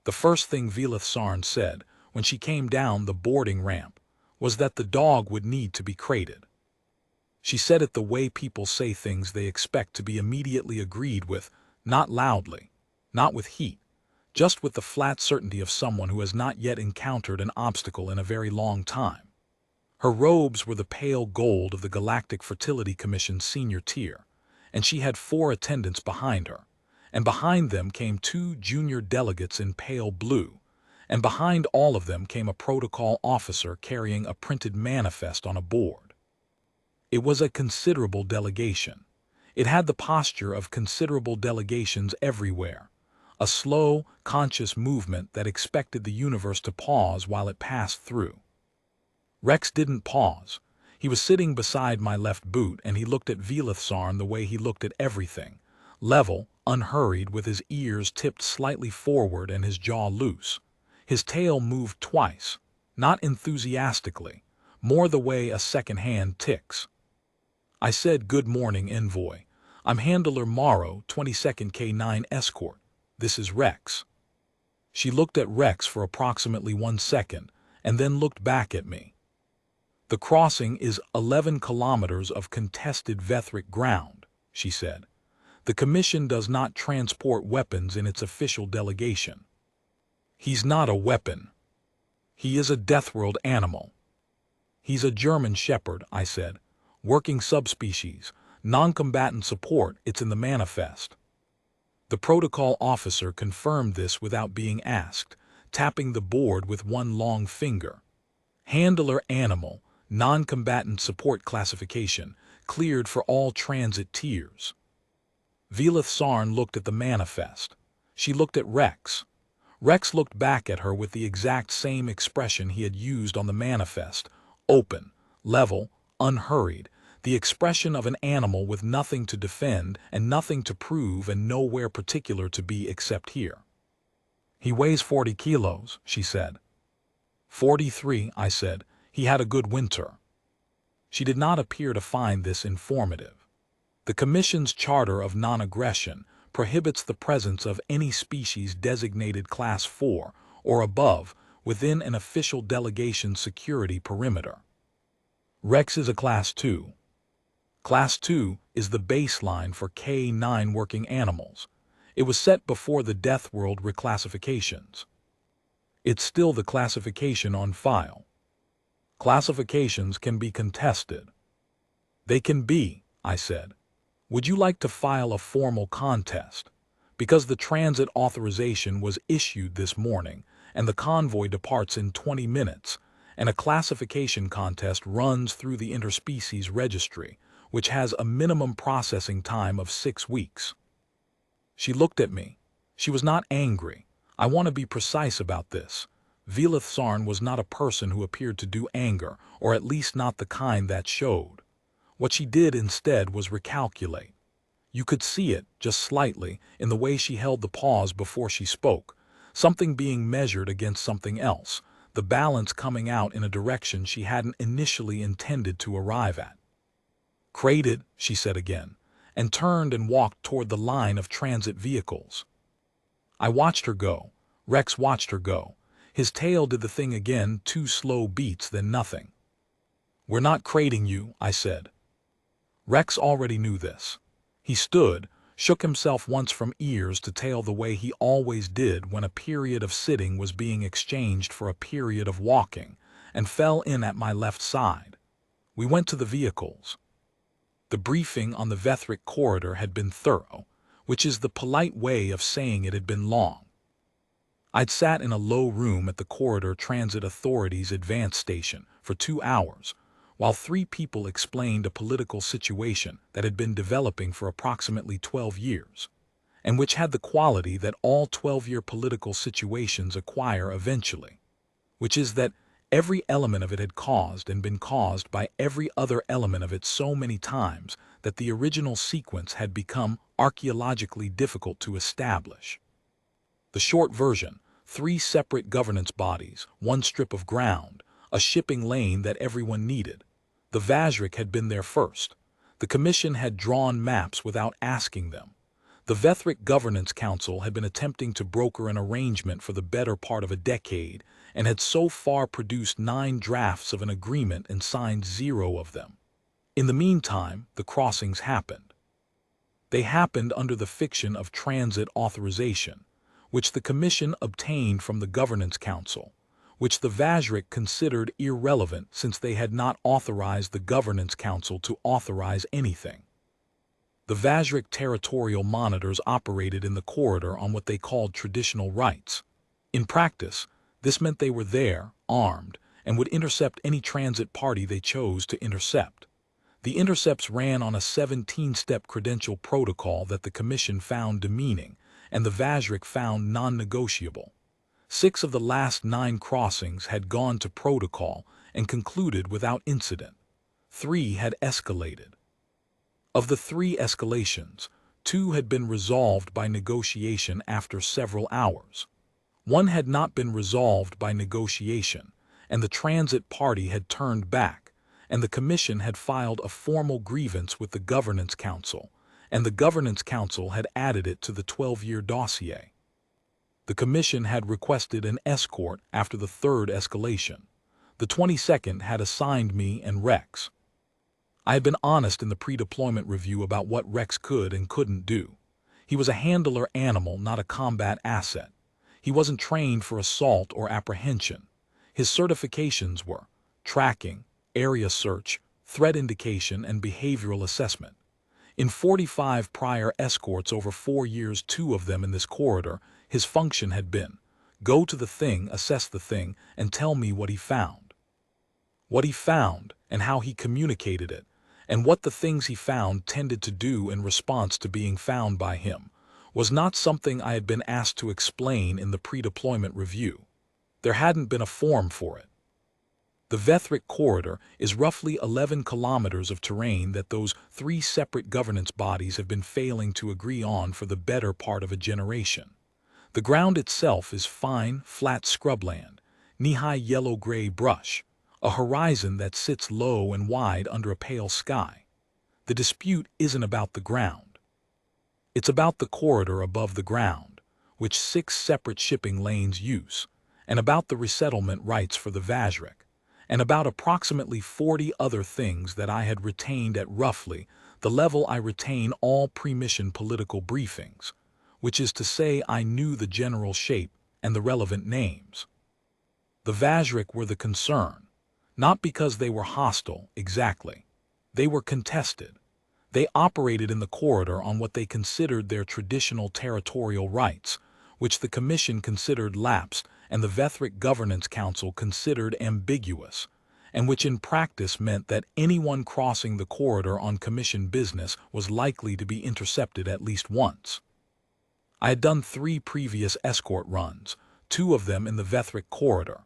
The first thing Vazhric said, when she came down the boarding ramp, was that the dog would need to be crated. She said it the way people say things they expect to be immediately agreed with, not loudly, not with heat, just with the flat certainty of someone who has not yet encountered an obstacle in a very long time. Her robes were the pale gold of the Galactic Fertility Commission senior tier, and she had 4 attendants behind her, and behind them came 2 junior delegates in pale blue, and behind all of them came a protocol officer carrying a printed manifest on a board. It was a considerable delegation. It had the posture of considerable delegations everywhere, a slow, conscious movement that expected the universe to pause while it passed through. Rex didn't pause. He was sitting beside my left boot, and he looked at Vazhric the way he looked at everything, level, unhurried, with his ears tipped slightly forward and his jaw loose. His tail moved twice, not enthusiastically, more the way a second hand ticks. I said, "Good morning, Envoy. I'm Handler Morrow, 22nd K9 Escort. This is Rex." She looked at Rex for approximately 1 second, and then looked back at me. "The crossing is 11 kilometers of contested Vazhric ground," she said. "The Commission does not transport weapons in its official delegation." "He's not a weapon. He is a Deathworld animal." "He's a German Shepherd," I said. "Working subspecies, non-combatant support, it's in the manifest." The protocol officer confirmed this without being asked, tapping the board with one long finger. "Handler animal, non-combatant support classification, cleared for all transit tiers." Vazhric looked at the manifest. She looked at Rex. Rex looked back at her with the exact same expression he had used on the manifest, open, level, unhurried, the expression of an animal with nothing to defend and nothing to prove and nowhere particular to be except here. "He weighs 40 kilos, she said. 43, I said. "He had a good winter." She did not appear to find this informative. The Commission's Charter of Non-Aggression prohibits the presence of any species designated Class 4 or above within an official delegation security perimeter. Rex is a Class 2. Class 2 is the baseline for K9 working animals. It was set before the Deathworld reclassifications. It's still the classification on file. Classifications can be contested. "They can be," I said. "Would you like to file a formal contest? Because the transit authorization was issued this morning, and the convoy departs in 20 minutes, and a classification contest runs through the interspecies registry, which has a minimum processing time of 6 weeks. She looked at me. She was not angry. I want to be precise about this. Vazhric was not a person who appeared to do anger, or at least not the kind that showed. What she did instead was recalculate. You could see it, just slightly, in the way she held the pause before she spoke, something being measured against something else, the balance coming out in a direction she hadn't initially intended to arrive at. "Crated," she said again, and turned and walked toward the line of transit vehicles. I watched her go. Rex watched her go. His tail did the thing again, 2 slow beats, then nothing. "We're not crating you," I said. Rex already knew this. He stood, shook himself once from ears to tail the way he always did when a period of sitting was being exchanged for a period of walking, and fell in at my left side. We went to the vehicles. The briefing on the Vazhric corridor had been thorough, which is the polite way of saying it had been long. I'd sat in a low room at the Corridor Transit Authority's advance station for 2 hours, while 3 people explained a political situation that had been developing for approximately 12 years, and which had the quality that all 12-year political situations acquire eventually, which is that every element of it had caused and been caused by every other element of it so many times that the original sequence had become archaeologically difficult to establish. The short version: 3 separate governance bodies, 1 strip of ground, a shipping lane that everyone needed. The Vazhric had been there first. The Commission had drawn maps without asking them. The Vazhric Governance Council had been attempting to broker an arrangement for the better part of a decade and had so far produced 9 drafts of an agreement and signed 0 of them. In the meantime, the crossings happened. They happened under the fiction of transit authorization, which the Commission obtained from the Governance Council, which the Vazhric considered irrelevant since they had not authorized the Governance Council to authorize anything. The Vazhric territorial monitors operated in the corridor on what they called traditional rights. In practice, this meant they were there, armed, and would intercept any transit party they chose to intercept. The intercepts ran on a 17-step credential protocol that the Commission found demeaning and the Vazhric found non-negotiable. 6 of the last 9 crossings had gone to protocol and concluded without incident. 3 had escalated. Of the 3 escalations, 2 had been resolved by negotiation after several hours. 1 had not been resolved by negotiation, and the transit party had turned back, and the Commission had filed a formal grievance with the Governance Council, and the Governance Council had added it to the 12-year dossier. The Commission had requested an escort after the 3rd escalation. The 22nd had assigned me and Rex. I had been honest in the pre-deployment review about what Rex could and couldn't do. He was a handler animal, not a combat asset. He wasn't trained for assault or apprehension. His certifications were tracking, area search, threat indication, and behavioral assessment. In 45 prior escorts over 4 years, 2 of them in this corridor, his function had been, go to the thing, assess the thing, and tell me what he found. What he found, and how he communicated it, and what the things he found tended to do in response to being found by him, was not something I had been asked to explain in the pre-deployment review. There hadn't been a form for it. The Vazhric corridor is roughly 11 kilometers of terrain that those 3 separate governance bodies have been failing to agree on for the better part of a generation. The ground itself is fine, flat scrubland, knee-high yellow-gray brush, a horizon that sits low and wide under a pale sky. The dispute isn't about the ground. It's about the corridor above the ground, which 6 separate shipping lanes use, and about the resettlement rights for the Vazhric, and about approximately 40 other things that I had retained at roughly the level I retain all pre-mission political briefings, which is to say I knew the general shape and the relevant names. The Vazhric were the concern, not because they were hostile, exactly. They were contested. They operated in the corridor on what they considered their traditional territorial rights, which the Commission considered lapsed and the Vazhric Governance Council considered ambiguous, and which in practice meant that anyone crossing the corridor on Commission business was likely to be intercepted at least once. I had done 3 previous escort runs, 2 of them in the Vazhric corridor.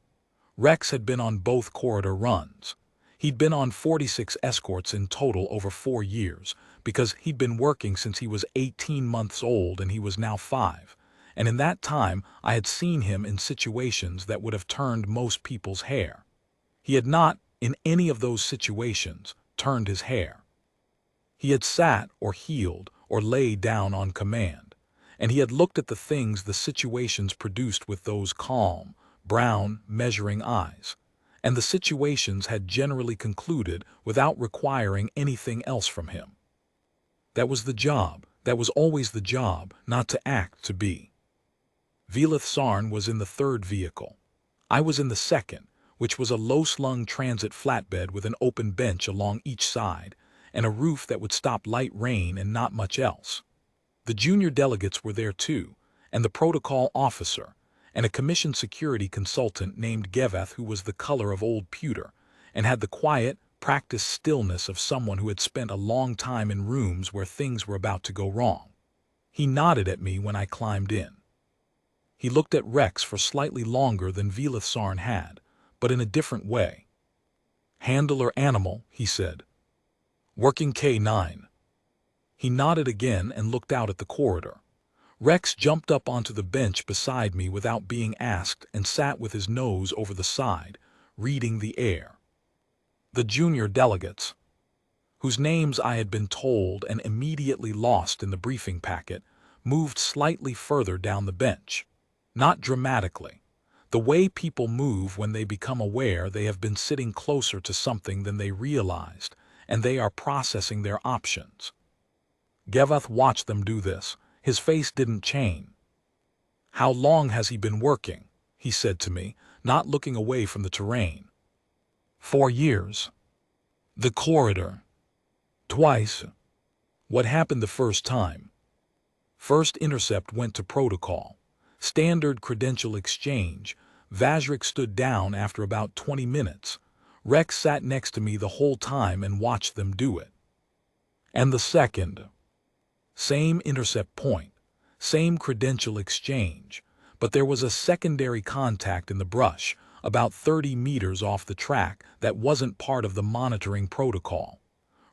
Rex had been on both corridor runs. He'd been on 46 escorts in total over 4 years, because he'd been working since he was 18 months old and he was now 5, and in that time I had seen him in situations that would have turned most people's hair. He had not, in any of those situations, turned his hair. He had sat or heeled or lay down on command, and he had looked at the things the situations produced with those calm, brown, measuring eyes, and the situations had generally concluded without requiring anything else from him. That was the job, that was always the job, not to act, to be. Velith Sarn was in the 3rd vehicle. I was in the 2nd, which was a low-slung transit flatbed with an open bench along each side, and a roof that would stop light rain and not much else. The junior delegates were there too, and the protocol officer, and a commission security consultant named Gevath who was the color of old pewter, and had the quiet, practiced stillness of someone who had spent a long time in rooms where things were about to go wrong. He nodded at me when I climbed in. He looked at Rex for slightly longer than Velith Sarn had, but in a different way. "Handler animal," he said. "Working K9. He nodded again and looked out at the corridor. Rex jumped up onto the bench beside me without being asked and sat with his nose over the side, reading the air. The junior delegates, whose names I had been told and immediately lost in the briefing packet, moved slightly further down the bench. Not dramatically. The way people move when they become aware they have been sitting closer to something than they realized, and they are processing their options. Geveth watched them do this. His face didn't change. "How long has he been working?" he said to me, not looking away from the terrain. 4 years. The corridor. Twice. What happened the first time? First intercept went to protocol. Standard credential exchange. Vazhric stood down after about 20 minutes. Rex sat next to me the whole time and watched them do it. And the second? Same intercept point. Same credential exchange. But there was a secondary contact in the brush, about 30 meters off the track, that wasn't part of the monitoring protocol.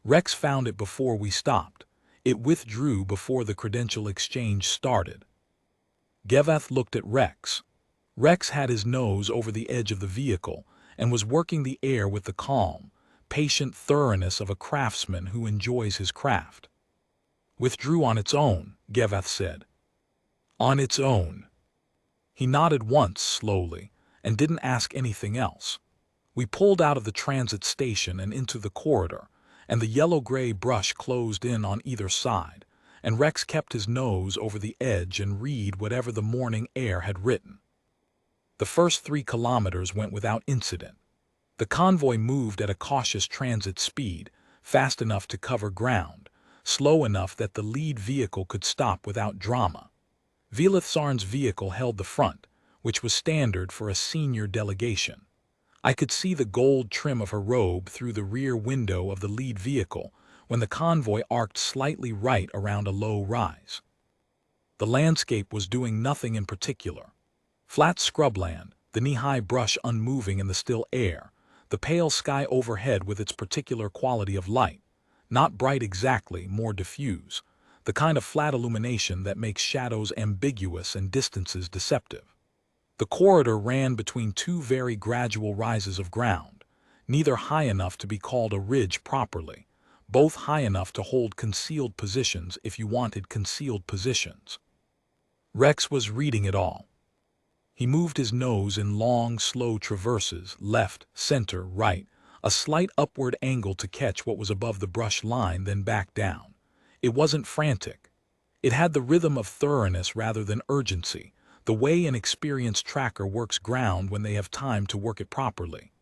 Rex found it before we stopped. It withdrew before the credential exchange started. Geveth looked at Rex. Rex had his nose over the edge of the vehicle and was working the air with the calm, patient thoroughness of a craftsman who enjoys his craft. "Withdrew on its own," Geveth said. "On its own." He nodded once slowly and didn't ask anything else. We pulled out of the transit station and into the corridor, and the yellow-gray brush closed in on either side, and Rex kept his nose over the edge and read whatever the morning air had written. The first 3 kilometers went without incident. The convoy moved at a cautious transit speed, fast enough to cover ground, slow enough that the lead vehicle could stop without drama. Velithsarn's vehicle held the front, which was standard for a senior delegation. I could see the gold trim of her robe through the rear window of the lead vehicle when the convoy arced slightly right around a low rise. The landscape was doing nothing in particular. Flat scrubland, the knee-high brush unmoving in the still air, the pale sky overhead with its particular quality of light, not bright exactly, more diffuse, the kind of flat illumination that makes shadows ambiguous and distances deceptive. The corridor ran between 2 very gradual rises of ground, neither high enough to be called a ridge properly, both high enough to hold concealed positions if you wanted concealed positions. Rex was reading it all. He moved his nose in long, slow traverses, left, center, right, a slight upward angle to catch what was above the brush line, then back down. It wasn't frantic. It had the rhythm of thoroughness rather than urgency, the way an experienced tracker works ground when they have time to work it properly.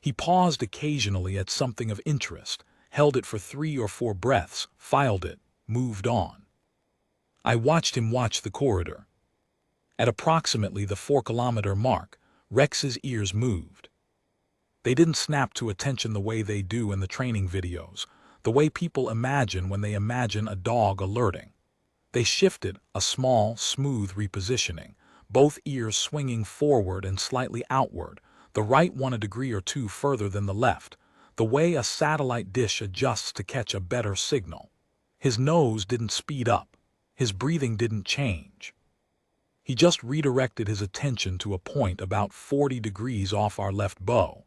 He paused occasionally at something of interest, held it for 3 or 4 breaths, filed it, moved on. I watched him watch the corridor. At approximately the 4-kilometer mark, Rex's ears moved. They didn't snap to attention the way they do in the training videos, the way people imagine when they imagine a dog alerting. They shifted, a small, smooth repositioning, both ears swinging forward and slightly outward, the right 1 degree or 2 further than the left, the way a satellite dish adjusts to catch a better signal. His nose didn't speed up. His breathing didn't change. He just redirected his attention to a point about 40 degrees off our left bow,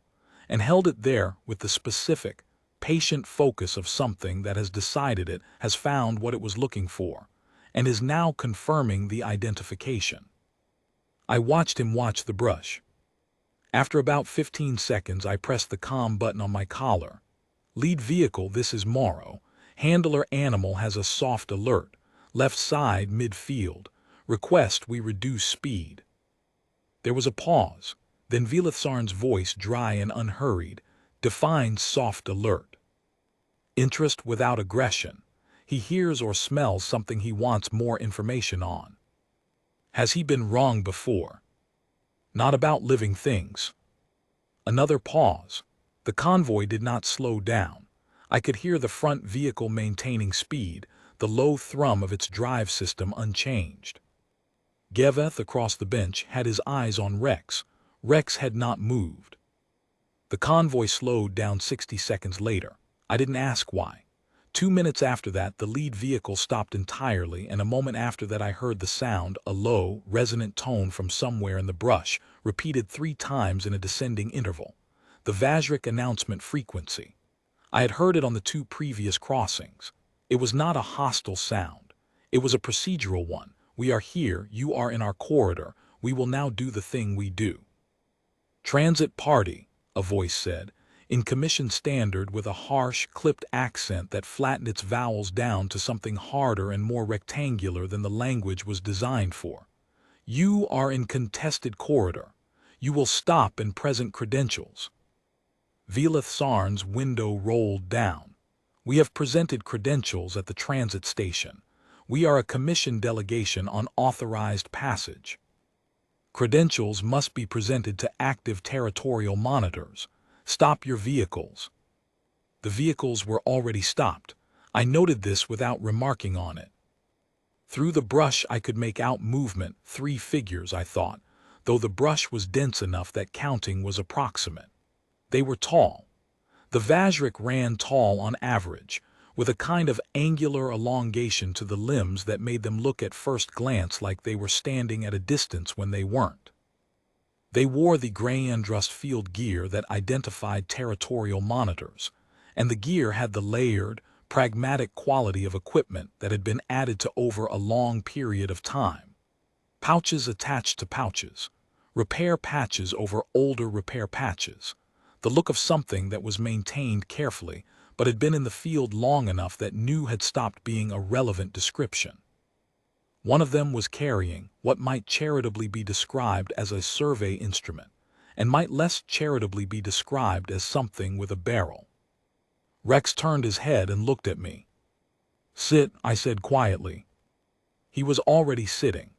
and held it there with the specific, patient focus of something that has decided it has found what it was looking for, and is now confirming the identification. I watched him watch the brush. After about 15 seconds, I pressed the comm button on my collar. "Lead vehicle, this is Morrow. Handler animal has a soft alert. Left side, midfield. Request we reduce speed." There was a pause, then Velithsarn's voice, dry and unhurried, defined soft alert. Interest without aggression. He hears or smells something he wants more information on. Has he been wrong before? Not about living things. Another pause. The convoy did not slow down. I could hear the front vehicle maintaining speed, the low thrum of its drive system unchanged. Geveth across the bench had his eyes on Rex. Rex had not moved. The convoy slowed down 60 seconds later. I didn't ask why. 2 minutes after that, the lead vehicle stopped entirely, and a moment after that I heard the sound, a low, resonant tone from somewhere in the brush, repeated 3 times in a descending interval. The Vazhric announcement frequency. I had heard it on the 2 previous crossings. It was not a hostile sound. It was a procedural one. We are here, you are in our corridor, we will now do the thing we do. Transit party, a voice said, in commission standard with a harsh, clipped accent that flattened its vowels down to something harder and more rectangular than the language was designed for. You are in contested corridor. You will stop in present credentials. Velith Sarn's window rolled down. We have presented credentials at the transit station. We are a commission delegation on authorized passage. Credentials must be presented to active territorial monitors. Stop your vehicles. The vehicles were already stopped. I noted this without remarking on it. Through the brush I could make out movement, 3 figures, I thought, though the brush was dense enough that counting was approximate. They were tall. The Vazhric ran tall on average, with a kind of angular elongation to the limbs that made them look at first glance like they were standing at a distance when they weren't. They wore the gray Andrust field gear that identified territorial monitors, and the gear had the layered, pragmatic quality of equipment that had been added to over a long period of time. Pouches attached to pouches, repair patches over older repair patches, the look of something that was maintained carefully but had been in the field long enough that new had stopped being a relevant description. One of them was carrying what might charitably be described as a survey instrument, and might less charitably be described as something with a barrel. Rex turned his head and looked at me. "Sit," I said quietly. He was already sitting.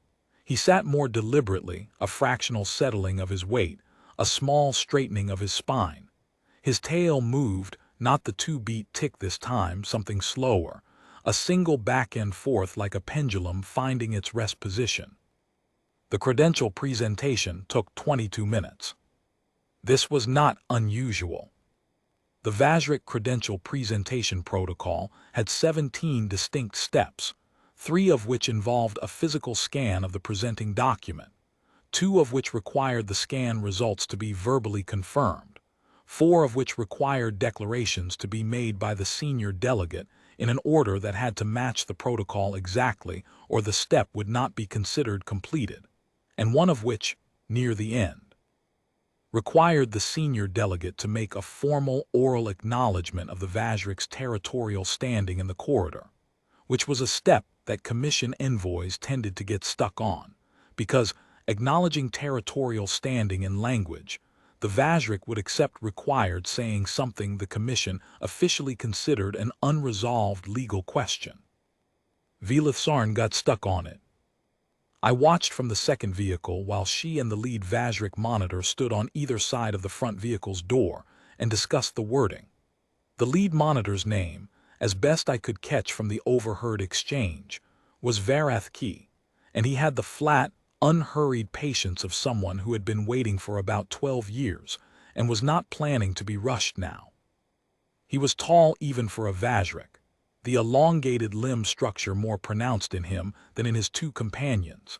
He sat more deliberately, a fractional settling of his weight, a small straightening of his spine. His tail moved, not the 2-beat tick this time, something slower, a single back and forth like a pendulum finding its rest position. The credential presentation took 22 minutes. This was not unusual. The Vazhric credential presentation protocol had 17 distinct steps, 3 of which involved a physical scan of the presenting document, 2 of which required the scan results to be verbally confirmed, 4 of which required declarations to be made by the senior delegate in an order that had to match the protocol exactly or the step would not be considered completed, and 1 of which, near the end, required the senior delegate to make a formal oral acknowledgement of the Vazhric's territorial standing in the corridor, which was a step that commission envoys tended to get stuck on, because acknowledging territorial standing in language, the Vazhric would accept required saying something the commission officially considered an unresolved legal question. Velith Sarn got stuck on it. I watched from the second vehicle while she and the lead Vazhric monitor stood on either side of the front vehicle's door and discussed the wording. The lead monitor's name, as best I could catch from the overheard exchange, was Vazhric, and he had the flat, unhurried patience of someone who had been waiting for about 12 years and was not planning to be rushed now. He was tall even for a Vazhric, the elongated limb structure more pronounced in him than in his 2 companions,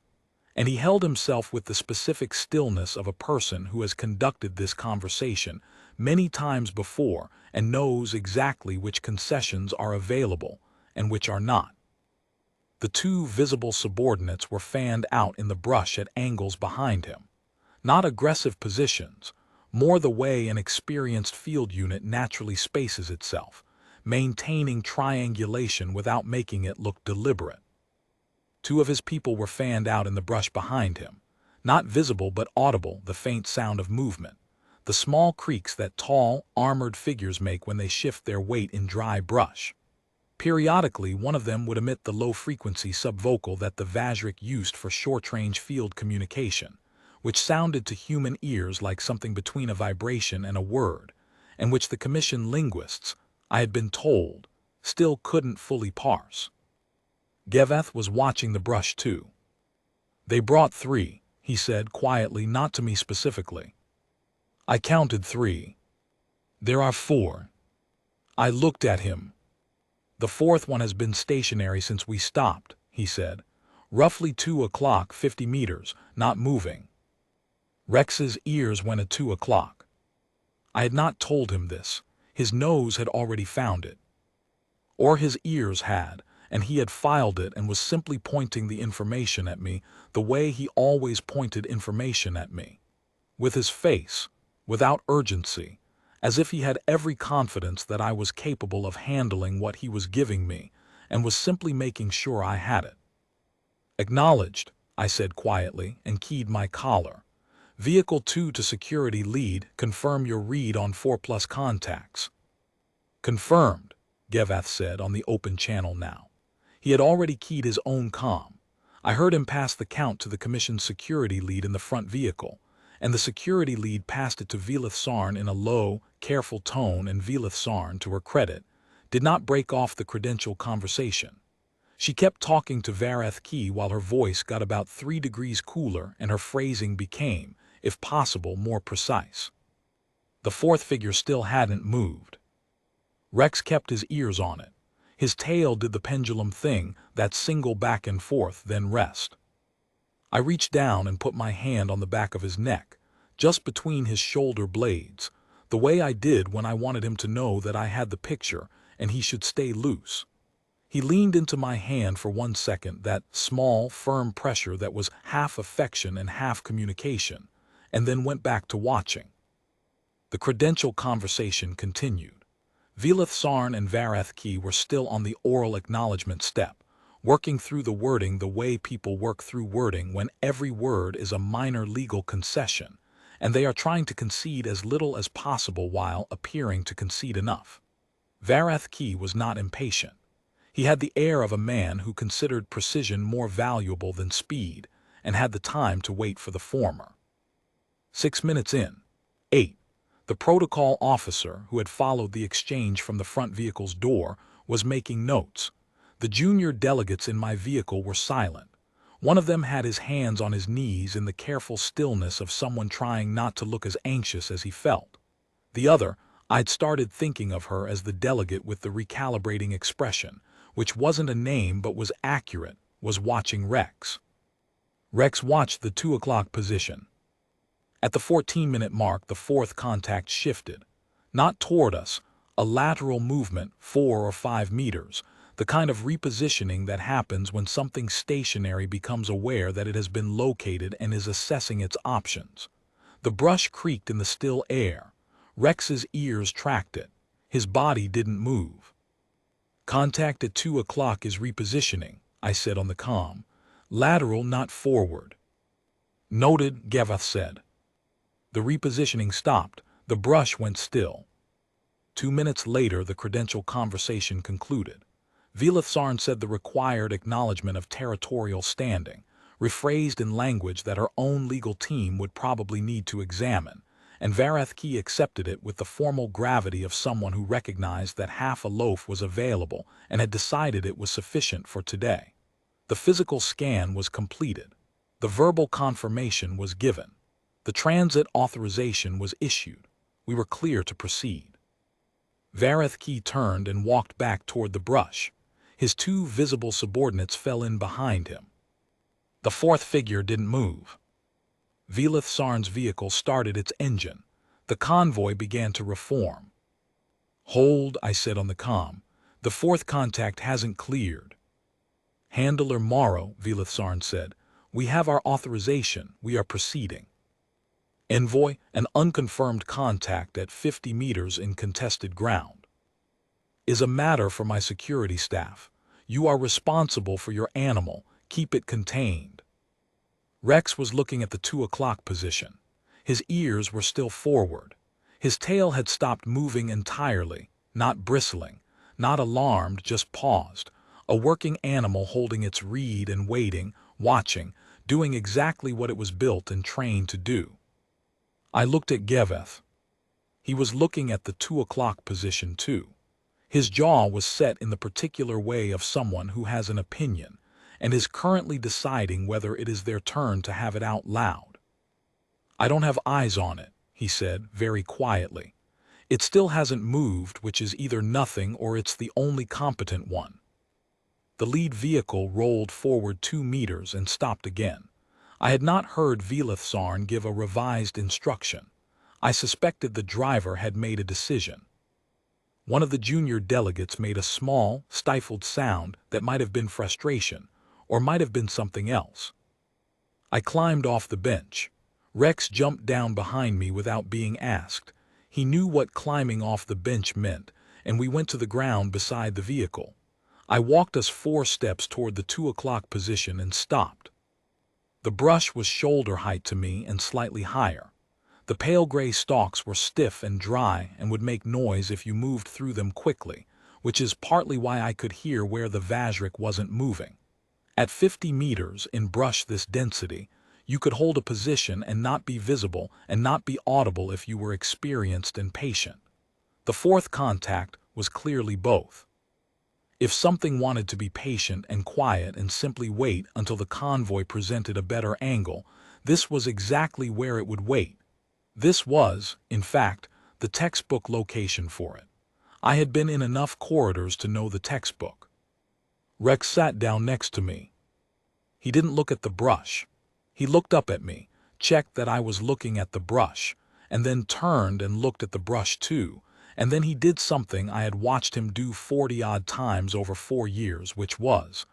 and he held himself with the specific stillness of a person who has conducted this conversation many times before and knows exactly which concessions are available and which are not. The 2 visible subordinates were fanned out in the brush at angles behind him. Not aggressive positions, more the way an experienced field unit naturally spaces itself, maintaining triangulation without making it look deliberate. 2 of his people were fanned out in the brush behind him, not visible but audible, the faint sound of movement, the small creaks that tall, armored figures make when they shift their weight in dry brush. Periodically, one of them would emit the low-frequency subvocal that the Vazhric used for short-range field communication, which sounded to human ears like something between a vibration and a word, and which the commission linguists, I had been told, still couldn't fully parse. Geveth was watching the brush too. "They brought 3, he said quietly, not to me specifically. I counted 3. There are 4. I looked at him. The 4th one has been stationary since we stopped, he said. Roughly 2 o'clock, 50 meters, not moving. Rex's ears went at 2 o'clock. I had not told him this. His nose had already found it. Or his ears had, and he had filed it and was simply pointing the information at me the way he always pointed information at me. With his face, without urgency, as if he had every confidence that I was capable of handling what he was giving me and was simply making sure I had it. "Acknowledged," I said quietly and keyed my collar. "Vehicle 2 to security lead, confirm your read on 4+ contacts." "Confirmed," Gevath said on the open channel now. He had already keyed his own comm. I heard him pass the count to the Commission's security lead in the front vehicle, and the security lead passed it to Velith Sarn in a low, careful tone, and Velith Sarn, to her credit, did not break off the credential conversation. She kept talking to Vareth Key while her voice got about 3 degrees cooler and her phrasing became, if possible, more precise. The fourth figure still hadn't moved. Rex kept his ears on it. His tail did the pendulum thing, that single back and forth, then rest. I reached down and put my hand on the back of his neck, just between his shoulder blades, the way I did when I wanted him to know that I had the picture and he should stay loose. He leaned into my hand for 1 second, that small, firm pressure that was half affection and half communication, and then went back to watching. The credential conversation continued. Velith Sarn and Vareth Key were still on the oral acknowledgement step, working through the wording the way people work through wording when every word is a minor legal concession, and they are trying to concede as little as possible while appearing to concede enough. Vareth Key was not impatient. He had the air of a man who considered precision more valuable than speed, and had the time to wait for the former. 6 minutes in. 8. The protocol officer, who had followed the exchange from the front vehicle's door, was making notes. The junior delegates in my vehicle were silent. One of them had his hands on his knees in the careful stillness of someone trying not to look as anxious as he felt. The other, I'd started thinking of her as the delegate with the recalibrating expression, which wasn't a name but was accurate, was watching Rex. Rex watched the 2 o'clock position. At the 14-minute mark, the fourth contact shifted. Not toward us, a lateral movement, 4 or 5 meters, the kind of repositioning that happens when something stationary becomes aware that it has been located and is assessing its options. The brush creaked in the still air. Rex's ears tracked it. His body didn't move. "Contact at 2 o'clock is repositioning," I said on the comm. "Lateral, not forward." "Noted," Gevath said. The repositioning stopped. The brush went still. 2 minutes later, the credential conversation concluded. Velith Sarn said the required acknowledgement of territorial standing, rephrased in language that her own legal team would probably need to examine, and Vareth Key accepted it with the formal gravity of someone who recognized that half a loaf was available and had decided it was sufficient for today. The physical scan was completed. The verbal confirmation was given. The transit authorization was issued. We were clear to proceed. Vareth Key turned and walked back toward the brush. His 2 visible subordinates fell in behind him. The fourth figure didn't move. Velith Sarn's vehicle started its engine. The convoy began to reform. "Hold," I said on the comm. "The fourth contact hasn't cleared." "Handler Morrow," Velith Sarn said. "We have our authorization. We are proceeding." "Envoy, an unconfirmed contact at 50 meters in contested ground. Is a matter for my security staff. You are responsible for your animal. Keep it contained." Rex was looking at the 2 o'clock position. His ears were still forward. His tail had stopped moving entirely, not bristling, not alarmed, just paused. A working animal holding its reed and waiting, watching, doing exactly what it was built and trained to do. I looked at Gevath. He was looking at the 2 o'clock position too. His jaw was set in the particular way of someone who has an opinion and is currently deciding whether it is their turn to have it out loud. "I don't have eyes on it," he said very quietly. "It still hasn't moved, which is either nothing or it's the only competent one." The lead vehicle rolled forward 2 meters and stopped again. I had not heard Velith Sarn give a revised instruction. I suspected the driver had made a decision. One of the junior delegates made a small, stifled sound that might have been frustration, or might have been something else. I climbed off the bench. Rex jumped down behind me without being asked. He knew what climbing off the bench meant, and we went to the ground beside the vehicle. I walked us 4 steps toward the 2 o'clock position and stopped. The brush was shoulder height to me and slightly higher. The pale gray stalks were stiff and dry and would make noise if you moved through them quickly, which is partly why I could hear where the Vazhric wasn't moving. At 50 meters in brush this density, you could hold a position and not be visible and not be audible if you were experienced and patient. The 4th contact was clearly both. If something wanted to be patient and quiet and simply wait until the convoy presented a better angle, this was exactly where it would wait. This was, in fact, the textbook location for it. I had been in enough corridors to know the textbook. Rex sat down next to me. He didn't look at the brush. He looked up at me, checked that I was looking at the brush, and then turned and looked at the brush too, and then he did something I had watched him do 40-odd times over 4 years, which was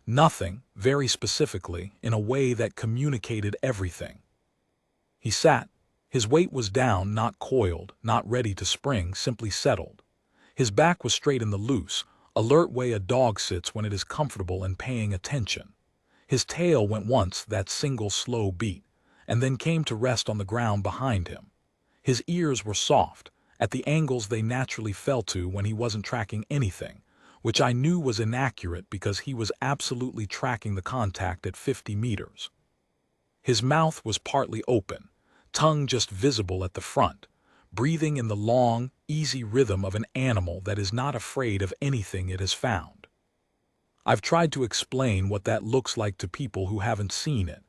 nothing, very specifically, in a way that communicated everything. He sat. His weight was down, not coiled, not ready to spring, simply settled. His back was straight in the loose, alert way a dog sits when it is comfortable and paying attention. His tail went once, that single slow beat, and then came to rest on the ground behind him. His ears were soft, at the angles they naturally fell to when he wasn't tracking anything, which I knew was inaccurate because he was absolutely tracking the contact at 50 meters. His mouth was partly open, tongue just visible at the front, breathing in the long, easy rhythm of an animal that is not afraid of anything it has found. I've tried to explain what that looks like to people who haven't seen it.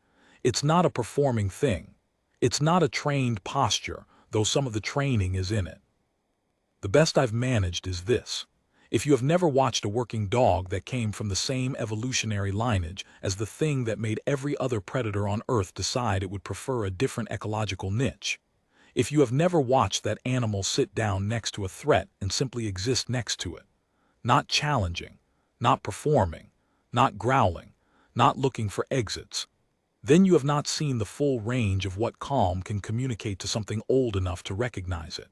It's not a performing thing. It's not a trained posture, though some of the training is in it. The best I've managed is this. If you have never watched a working dog that came from the same evolutionary lineage as the thing that made every other predator on Earth decide it would prefer a different ecological niche, if you have never watched that animal sit down next to a threat and simply exist next to it, not challenging, not performing, not growling, not looking for exits, then you have not seen the full range of what calm can communicate to something old enough to recognize it.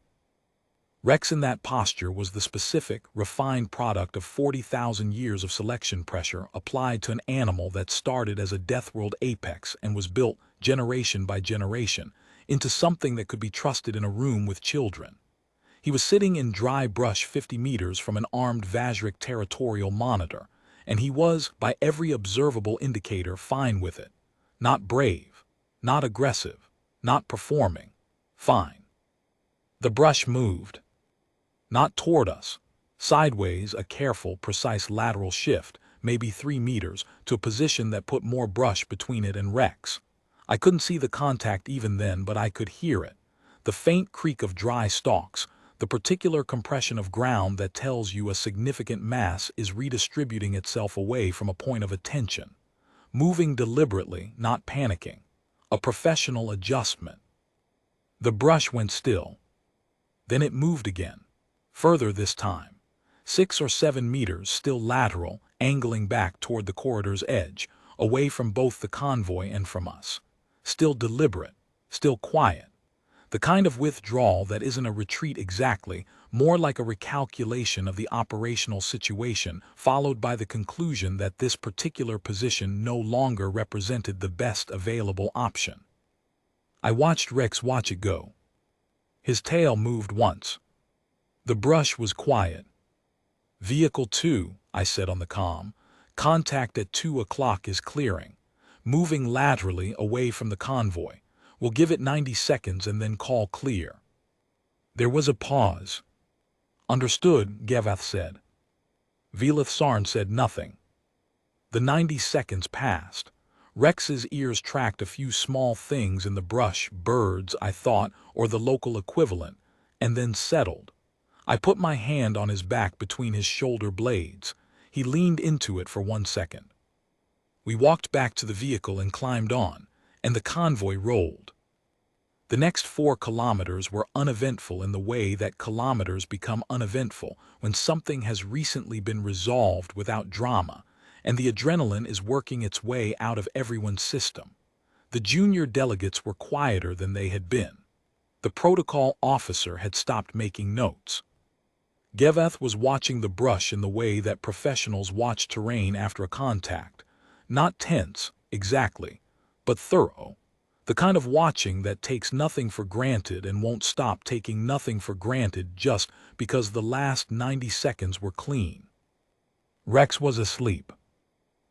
Rex in that posture was the specific, refined product of 40,000 years of selection pressure applied to an animal that started as a Deathworld apex and was built, generation by generation, into something that could be trusted in a room with children. He was sitting in dry brush 50 meters from an armed Vazhric territorial monitor, and he was, by every observable indicator, fine with it. Not brave, not aggressive, not performing. Fine. The brush moved. Not toward us. Sideways, a careful, precise lateral shift, maybe 3 meters, to a position that put more brush between it and Rex. I couldn't see the contact even then, but I could hear it. The faint creak of dry stalks, the particular compression of ground that tells you a significant mass is redistributing itself away from a point of attention. Moving deliberately, not panicking. A professional adjustment. The brush went still. Then it moved again. Further this time. 6 or 7 meters, still lateral, angling back toward the corridor's edge, away from both the convoy and from us. Still deliberate, still quiet. The kind of withdrawal that isn't a retreat exactly, more like a recalculation of the operational situation, followed by the conclusion that this particular position no longer represented the best available option. I watched Rex watch it go. His tail moved once. The brush was quiet. "Vehicle 2, I said on the comm. "Contact at 2 o'clock is clearing. Moving laterally away from the convoy. We'll give it 90 seconds and then call clear." There was a pause. "Understood," Gavath said. Velith Sarn said nothing. The 90 seconds passed. Rex's ears tracked a few small things in the brush, birds, I thought, or the local equivalent, and then settled. I put my hand on his back between his shoulder blades. He leaned into it for 1 second. We walked back to the vehicle and climbed on, and the convoy rolled. The next 4 kilometers were uneventful in the way that kilometers become uneventful when something has recently been resolved without drama, and the adrenaline is working its way out of everyone's system. The junior delegates were quieter than they had been. The protocol officer had stopped making notes. Geveth was watching the brush in the way that professionals watch terrain after a contact. Not tense, exactly, but thorough. The kind of watching that takes nothing for granted and won't stop taking nothing for granted just because the last 90 seconds were clean. Rex was asleep.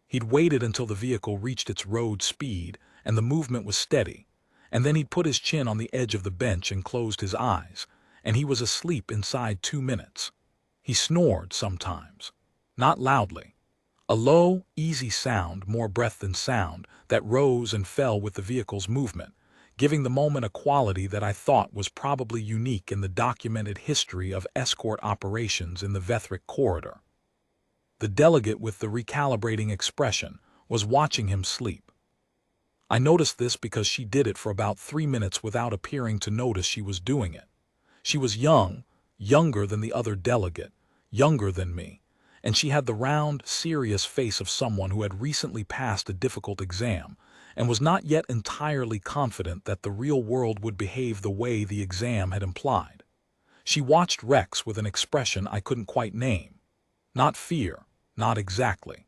He'd waited until the vehicle reached its road speed and the movement was steady, and then he'd put his chin on the edge of the bench and closed his eyes, and he was asleep inside 2 minutes. He snored sometimes, not loudly. A low, easy sound, more breath than sound, that rose and fell with the vehicle's movement, giving the moment a quality that I thought was probably unique in the documented history of escort operations in the Vazhric corridor. The delegate with the recalibrating expression was watching him sleep. I noticed this because she did it for about 3 minutes without appearing to notice she was doing it. She was young, younger than the other delegate, younger than me, and she had the round, serious face of someone who had recently passed a difficult exam and was not yet entirely confident that the real world would behave the way the exam had implied. She watched Rex with an expression I couldn't quite name. Not fear, not exactly.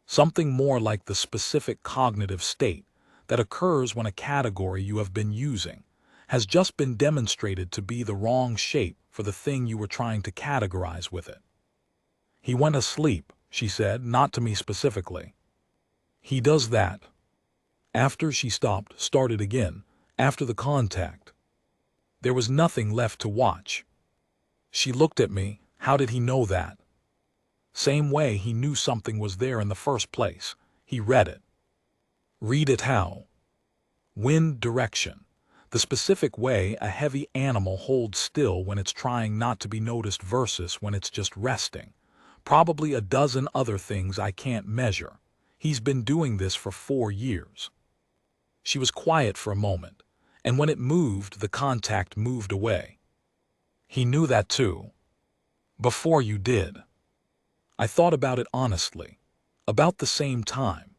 Something more like the specific cognitive state that occurs when a category you have been using has just been demonstrated to be the wrong shape for the thing you were trying to categorize with it. "He went asleep," she said, not to me specifically. "He does that." After she started again, after the contact. There was nothing left to watch. She looked at me. How did he know that? Same way he knew something was there in the first place. He read it. Read it how? Wind direction. The specific way a heavy animal holds still when it's trying not to be noticed versus when it's just resting. Probably a dozen other things I can't measure. He's been doing this for 4 years. She was quiet for a moment, and when it moved, the contact moved away. He knew that too. Before you did. I thought about it honestly. About the same time.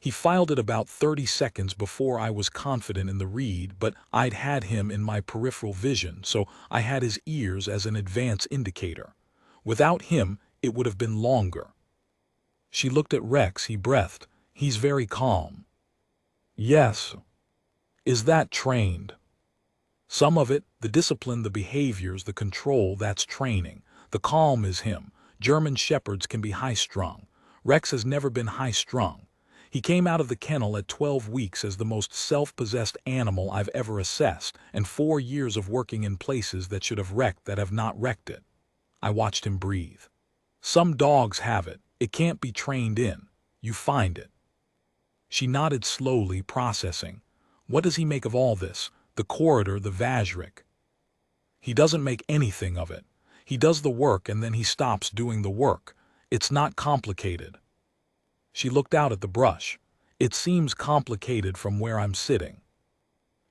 He filed it about 30 seconds before I was confident in the read, but I'd had him in my peripheral vision, so I had his ears as an advance indicator. Without him, it would have been longer. She looked at Rex. He breathed. He's very calm. Yes. Is that trained? Some of it, the discipline, the behaviors, the control, that's training. The calm is him. German shepherds can be high-strung. Rex has never been high-strung. He came out of the kennel at 12 weeks as the most self-possessed animal I've ever assessed, and 4 years of working in places that should have wrecked that have not wrecked it. I watched him breathe. Some dogs have it. It can't be trained in. You find it. She nodded slowly, processing. What does he make of all this? The corridor, the Vazhric. He doesn't make anything of it. He does the work and then he stops doing the work. It's not complicated. She looked out at the brush. It seems complicated from where I'm sitting.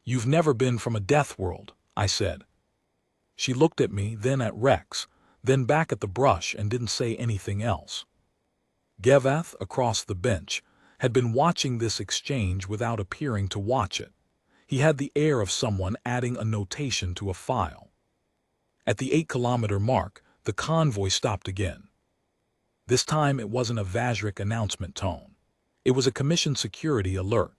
You've never been from a Deathworld, I said. She looked at me, then at Rex, then back at the brush and didn't say anything else. Geveth, across the bench, had been watching this exchange without appearing to watch it. He had the air of someone adding a notation to a file. At the 8-kilometer mark, the convoy stopped again. This time it wasn't a Vazhric announcement tone. It was a commission security alert,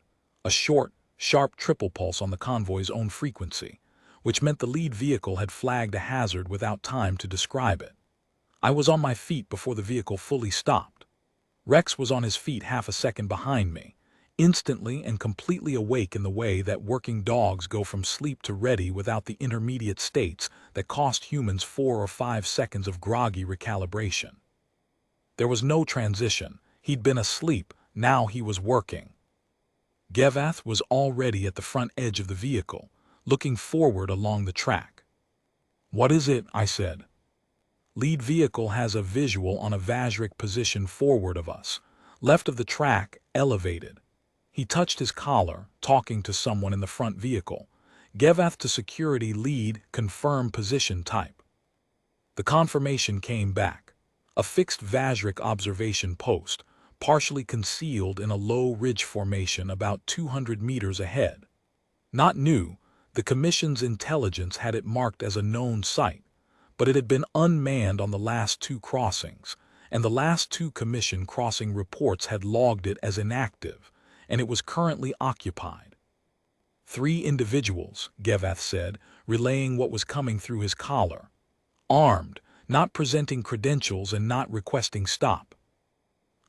a short, sharp triple pulse on the convoy's own frequency, which meant the lead vehicle had flagged a hazard without time to describe it. I was on my feet before the vehicle fully stopped. Rex was on his feet half a second behind me, instantly and completely awake in the way that working dogs go from sleep to ready without the intermediate states that cost humans 4 or 5 seconds of groggy recalibration. There was no transition. He'd been asleep, now he was working. Geveth was already at the front edge of the vehicle, looking forward along the track. What is it? I said. Lead vehicle has a visual on a Vazhric position forward of us, left of the track, elevated. He touched his collar, talking to someone in the front vehicle. Gevath to security lead, confirm position type. The confirmation came back. A fixed Vazhric observation post, partially concealed in a low ridge formation about 200 meters ahead. Not new, the Commission's intelligence had it marked as a known site, but it had been unmanned on the last two crossings, and the last two Commission crossing reports had logged it as inactive, and it was currently occupied. 3 individuals, Gevath said, relaying what was coming through his collar. Armed, not presenting credentials and not requesting stop.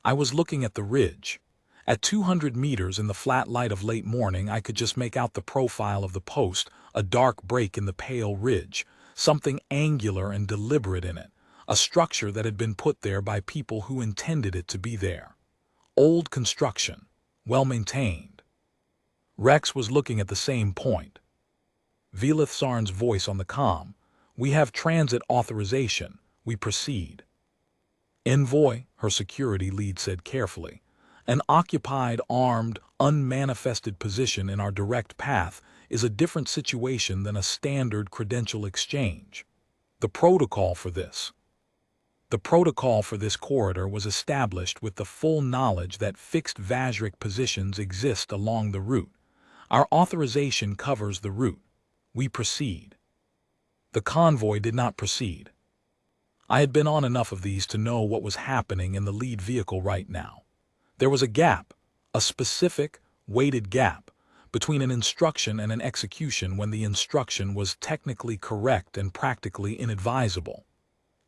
I was looking at the ridge. At 200 meters in the flat light of late morning, I could just make out the profile of the post, a dark break in the pale ridge, something angular and deliberate in it, a structure that had been put there by people who intended it to be there. Old construction, well maintained. Rex was looking at the same point. Velith Sarn's voice on the comm. We have transit authorization. We proceed. Envoy, her security lead said carefully. An occupied, armed, unmanifested position in our direct path is a different situation than a standard credential exchange. The protocol for this corridor was established with the full knowledge that fixed Vazhric positions exist along the route. Our authorization covers the route. We proceed. The convoy did not proceed. I had been on enough of these to know what was happening in the lead vehicle right now. There was a gap, a specific, weighted gap, between an instruction and an execution when the instruction was technically correct and practically inadvisable.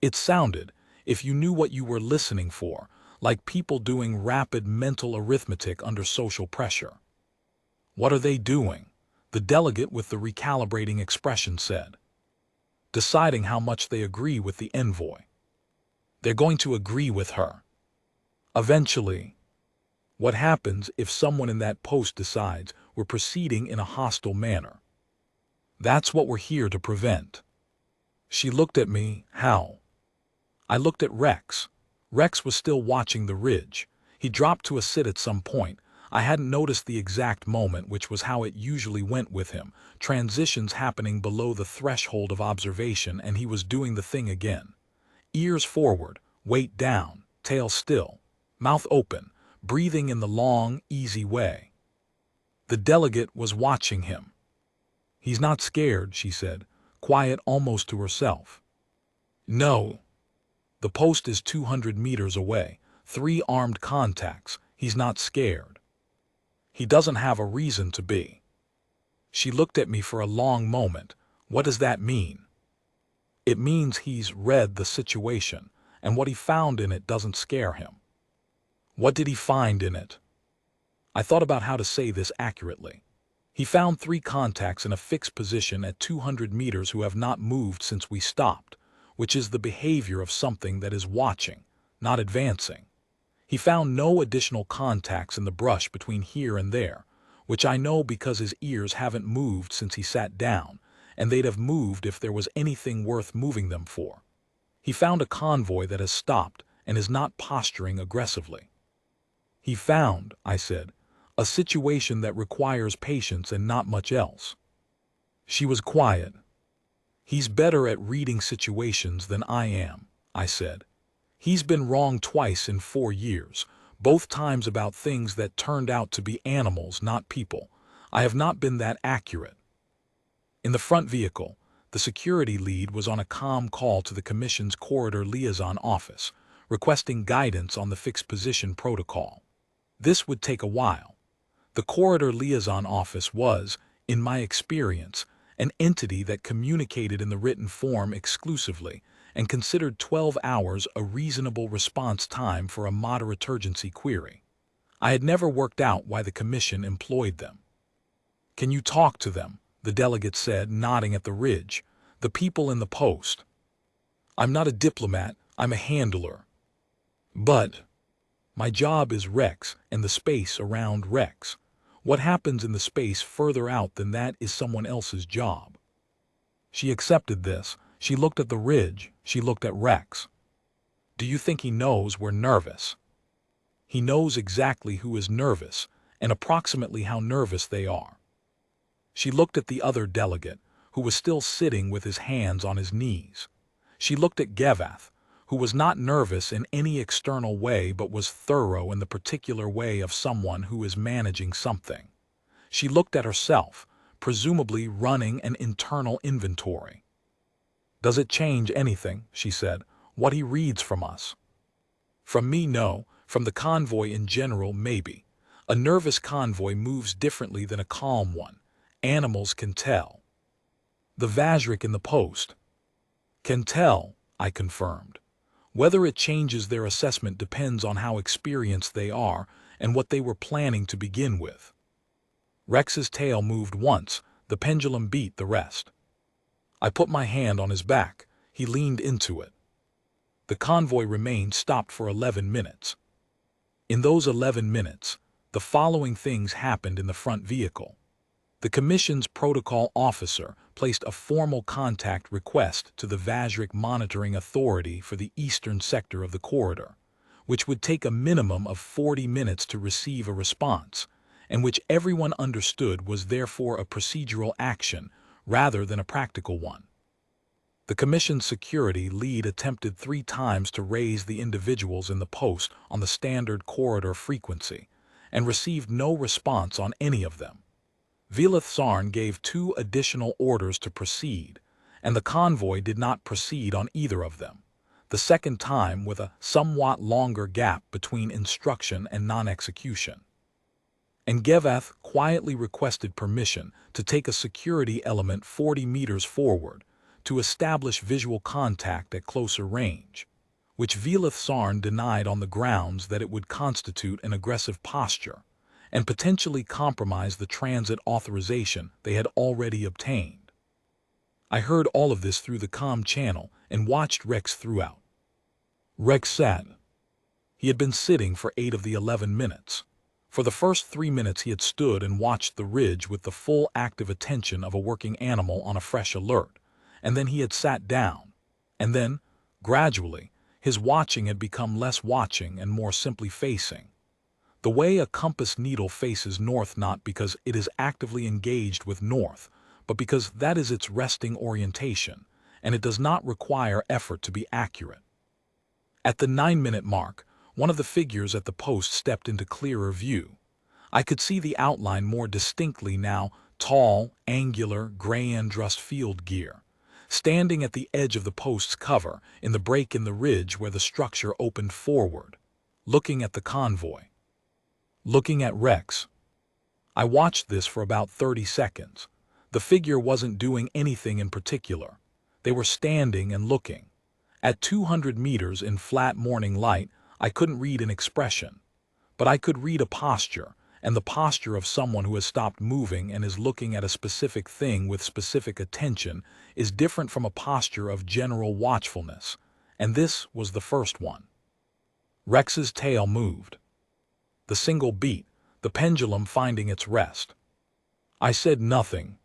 It sounded, if you knew what you were listening for, like people doing rapid mental arithmetic under social pressure. What are they doing? The delegate with the recalibrating expression said. Deciding how much they agree with the envoy. They're going to agree with her. Eventually. What happens if someone in that post decides we're proceeding in a hostile manner? That's what we're here to prevent. She looked at me. How? I looked at Rex. Rex was still watching the ridge. He dropped to a sit at some point. I hadn't noticed the exact moment, which was how it usually went with him. Transitions happening below the threshold of observation, and he was doing the thing again. Ears forward, weight down, tail still, mouth open, breathing in the long, easy way. The delegate was watching him. He's not scared, she said, quiet almost to herself. No. The post is 200 meters away, 3 armed contacts. He's not scared. He doesn't have a reason to be. She looked at me for a long moment. What does that mean? It means he's read the situation, and what he found in it doesn't scare him. What did he find in it? I thought about how to say this accurately. He found 3 contacts in a fixed position at 200 meters who have not moved since we stopped, which is the behavior of something that is watching, not advancing. He found no additional contacts in the brush between here and there, which I know because his ears haven't moved since he sat down, and they'd have moved if there was anything worth moving them for. He found a convoy that has stopped and is not posturing aggressively. He found, I said, a situation that requires patience and not much else. She was quiet. He's better at reading situations than I am, I said. He's been wrong twice in 4 years, both times about things that turned out to be animals, not people. I have not been that accurate. In the front vehicle, the security lead was on a comm call to the Commission's corridor liaison office, requesting guidance on the fixed position protocol. This would take a while. The corridor liaison office was, in my experience, an entity that communicated in the written form exclusively and considered 12 hours a reasonable response time for a moderate urgency query. I had never worked out why the Commission employed them. Can you talk to them? The delegate said, nodding at the ridge. The people in the post. I'm not a diplomat, I'm a handler. But my job is Rex and the space around Rex. What happens in the space further out than that is someone else's job. She accepted this. She looked at the ridge. She looked at Rex. Do you think he knows we're nervous? He knows exactly who is nervous and approximately how nervous they are. She looked at the other delegate, who was still sitting with his hands on his knees. She looked at Gevath, who was not nervous in any external way but was thorough in the particular way of someone who is managing something. She looked at herself, presumably running an internal inventory. "Does it change anything," she said, "what he reads from us?" "From me, no. From the convoy in general, maybe. A nervous convoy moves differently than a calm one. Animals can tell." "The Vazhric in the post?" "Can tell," I confirmed. "Whether it changes their assessment depends on how experienced they are and what they were planning to begin with." Rex's tail moved once, the pendulum beat the rest. I put my hand on his back. He leaned into it. The convoy remained stopped for 11 minutes. In those 11 minutes, the following things happened in the front vehicle. The Commission's protocol officer placed a formal contact request to the Vazhric Monitoring Authority for the eastern sector of the corridor, which would take a minimum of 40 minutes to receive a response, and which everyone understood was therefore a procedural action rather than a practical one. The Commission's security lead attempted 3 times to raise the individuals in the post on the standard corridor frequency, and received no response on any of them. Vazhric gave 2 additional orders to proceed, and the convoy did not proceed on either of them, the second time with a somewhat longer gap between instruction and non-execution. And Gevath quietly requested permission to take a security element 40 meters forward to establish visual contact at closer range, which Vazhric denied on the grounds that it would constitute an aggressive posture and potentially compromise the transit authorization they had already obtained. I heard all of this through the comm channel and watched Rex throughout. Rex sat. He had been sitting for 8 of the 11 minutes. For the first 3 minutes he had stood and watched the ridge with the full active attention of a working animal on a fresh alert, and then he had sat down. And then, gradually, his watching had become less watching and more simply facing. The way a compass needle faces north, not because it is actively engaged with north, but because that is its resting orientation, and it does not require effort to be accurate. At the 9-minute mark, one of the figures at the post stepped into clearer view. I could see the outline more distinctly now, tall, angular, gray-andrust field gear, standing at the edge of the post's cover, in the break in the ridge where the structure opened forward, looking at the convoy. Looking at Rex. I watched this for about 30 seconds. The figure wasn't doing anything in particular. They were standing and looking. At 200 meters in flat morning light, I couldn't read an expression, but I could read a posture, and the posture of someone who has stopped moving and is looking at a specific thing with specific attention is different from a posture of general watchfulness, and this was the first one. Rex's tail moved. The single beat, the pendulum finding its rest. I said nothing.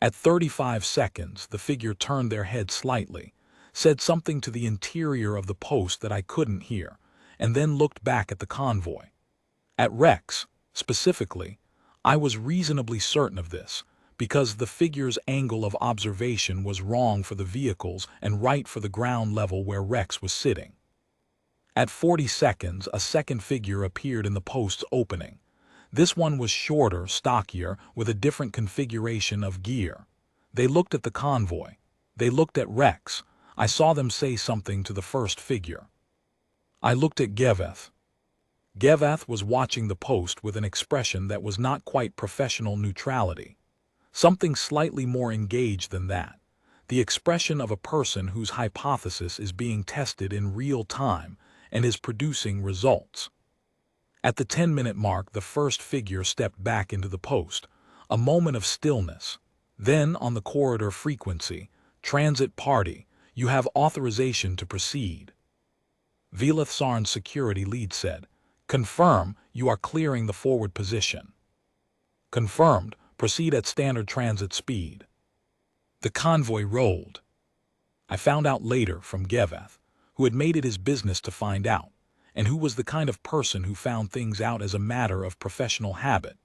At 35 seconds, the figure turned their head slightly, said something to the interior of the post that I couldn't hear, and then looked back at the convoy. At Rex, specifically, I was reasonably certain of this, because the figure's angle of observation was wrong for the vehicles and right for the ground level where Rex was sitting. At 40 seconds, a second figure appeared in the post's opening. This one was shorter, stockier, with a different configuration of gear. They looked at the convoy. They looked at Rex. I saw them say something to the first figure. I looked at Gevath. Gevath was watching the post with an expression that was not quite professional neutrality. Something slightly more engaged than that. The expression of a person whose hypothesis is being tested in real time and is producing results. At the 10-minute mark, the first figure stepped back into the post. A moment of stillness. Then, on the corridor frequency, "Transit party, you have authorization to proceed." Vazhric's security lead said, "Confirm, you are clearing the forward position." "Confirmed, proceed at standard transit speed." The convoy rolled. I found out later from Gevath, who had made it his business to find out, and who was the kind of person who found things out as a matter of professional habit,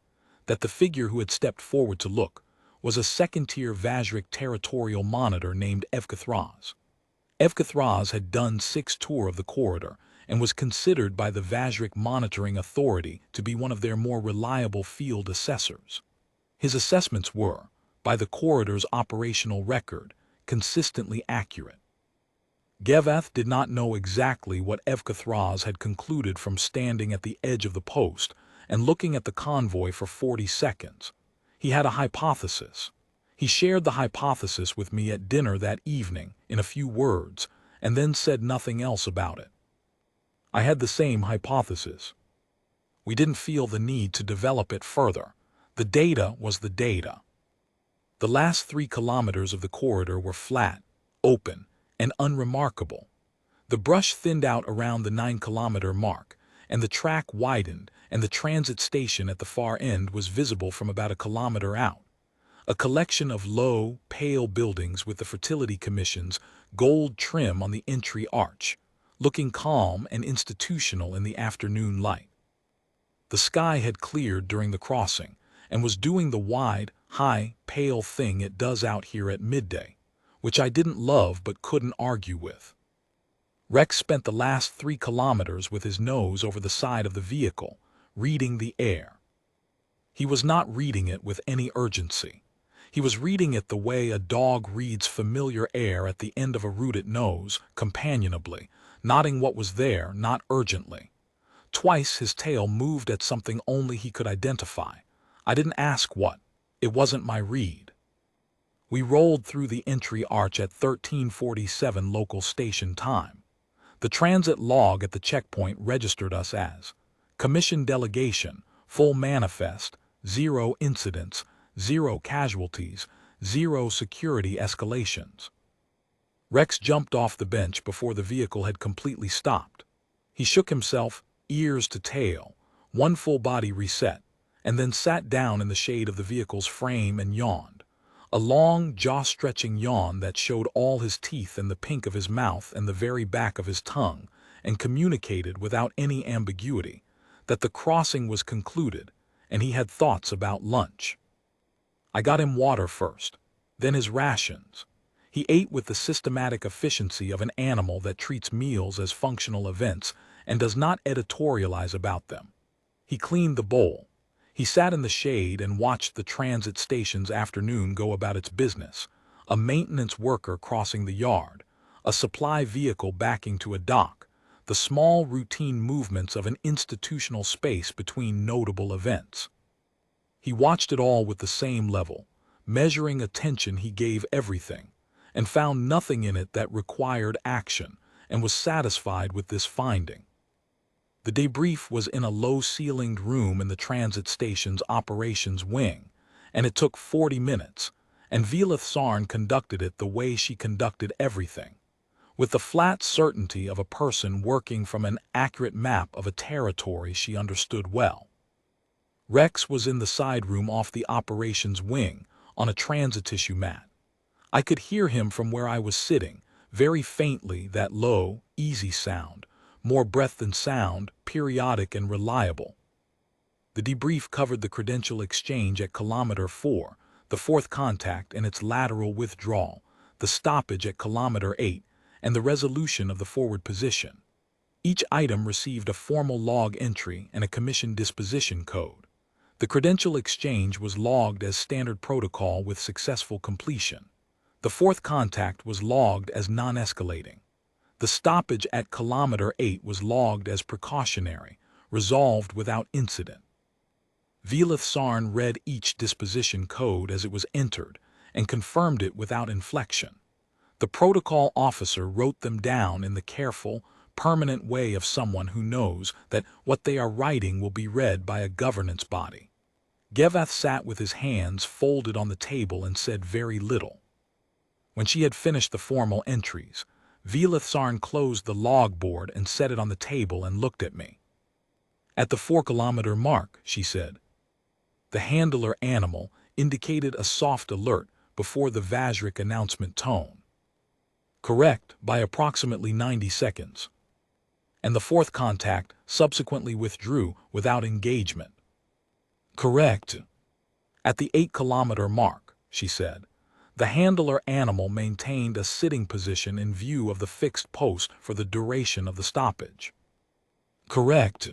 that the figure who had stepped forward to look was a second-tier Vazhric territorial monitor named Evkathraz. Evkathraz had done 6 tours of the corridor and was considered by the Vazhric Monitoring Authority to be one of their more reliable field assessors. His assessments were, by the corridor's operational record, consistently accurate. Gevath did not know exactly what Evkathraz had concluded from standing at the edge of the post and looking at the convoy for 40 seconds. He had a hypothesis. He shared the hypothesis with me at dinner that evening in a few words and then said nothing else about it. I had the same hypothesis. We didn't feel the need to develop it further. The data was the data. The last 3 kilometers of the corridor were flat, open, and unremarkable. The brush thinned out around the 9-kilometer mark, and the track widened, and the transit station at the far end was visible from about a kilometer out. A collection of low, pale buildings with the Fertility Commission's gold trim on the entry arch, looking calm and institutional in the afternoon light. The sky had cleared during the crossing, and was doing the wide, high, pale thing it does out here at midday, which I didn't love but couldn't argue with. Rex spent the last 3 kilometers with his nose over the side of the vehicle, reading the air. He was not reading it with any urgency. He was reading it the way a dog reads familiar air at the end of a route it knows, companionably, nodding what was there, not urgently. Twice his tail moved at something only he could identify. I didn't ask what. It wasn't my read. We rolled through the entry arch at 13:47 local station time. The transit log at the checkpoint registered us as Commission Delegation, Full Manifest, 0 incidents, 0 casualties, 0 security escalations. Rex jumped off the bench before the vehicle had completely stopped. He shook himself, ears to tail, one full body reset, and then sat down in the shade of the vehicle's frame and yawned. A long, jaw-stretching yawn that showed all his teeth and the pink of his mouth and the very back of his tongue, and communicated without any ambiguity that the crossing was concluded and he had thoughts about lunch. I got him water first, then his rations. He ate with the systematic efficiency of an animal that treats meals as functional events and does not editorialize about them. He cleaned the bowl. He sat in the shade and watched the transit station's afternoon go about its business, a maintenance worker crossing the yard, a supply vehicle backing to a dock, the small routine movements of an institutional space between notable events. He watched it all with the same level, measuring attention he gave everything, and found nothing in it that required action, and was satisfied with this finding. The debrief was in a low-ceilinged room in the transit station's operations wing, and it took 40 minutes, and Velith Sarn conducted it the way she conducted everything, with the flat certainty of a person working from an accurate map of a territory she understood well. Rex was in the side room off the operations wing, on a transit tissue mat. I could hear him from where I was sitting, very faintly, that low, easy sound, more breath than sound, periodic and reliable. The debrief covered the credential exchange at kilometer 4, the 4th contact and its lateral withdrawal, the stoppage at kilometer 8, and the resolution of the forward position. Each item received a formal log entry and a commission disposition code. The credential exchange was logged as standard protocol with successful completion. The 4th contact was logged as non-escalating. The stoppage at kilometer 8 was logged as precautionary, resolved without incident. Velith Sarn read each disposition code as it was entered and confirmed it without inflection. The protocol officer wrote them down in the careful, permanent way of someone who knows that what they are writing will be read by a governance body. Gevath sat with his hands folded on the table and said very little. When she had finished the formal entries, Velith Sarn closed the log board and set it on the table and looked at me. At the 4-kilometer mark, she said. The handler animal indicated a soft alert before the Vazhric announcement tone. Correct, by approximately 90 seconds. And the 4th contact subsequently withdrew without engagement. Correct. At the 8-kilometer mark, she said. The handler animal maintained a sitting position in view of the fixed post for the duration of the stoppage. Correct.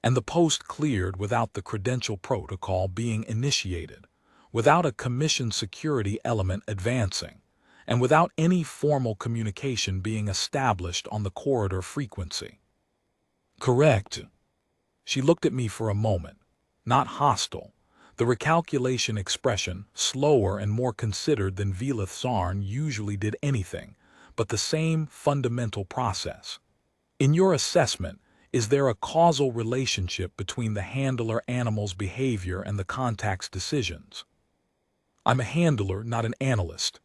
And the post cleared without the credential protocol being initiated, without a commission security element advancing, and without any formal communication being established on the corridor frequency. Correct. She looked at me for a moment, not hostile, the recalculation expression slower and more considered than Velith Sarn usually did anything, but the same fundamental process. In your assessment, is there a causal relationship between the handler animal's behavior and the contact's decisions? I'm a handler, not an analyst.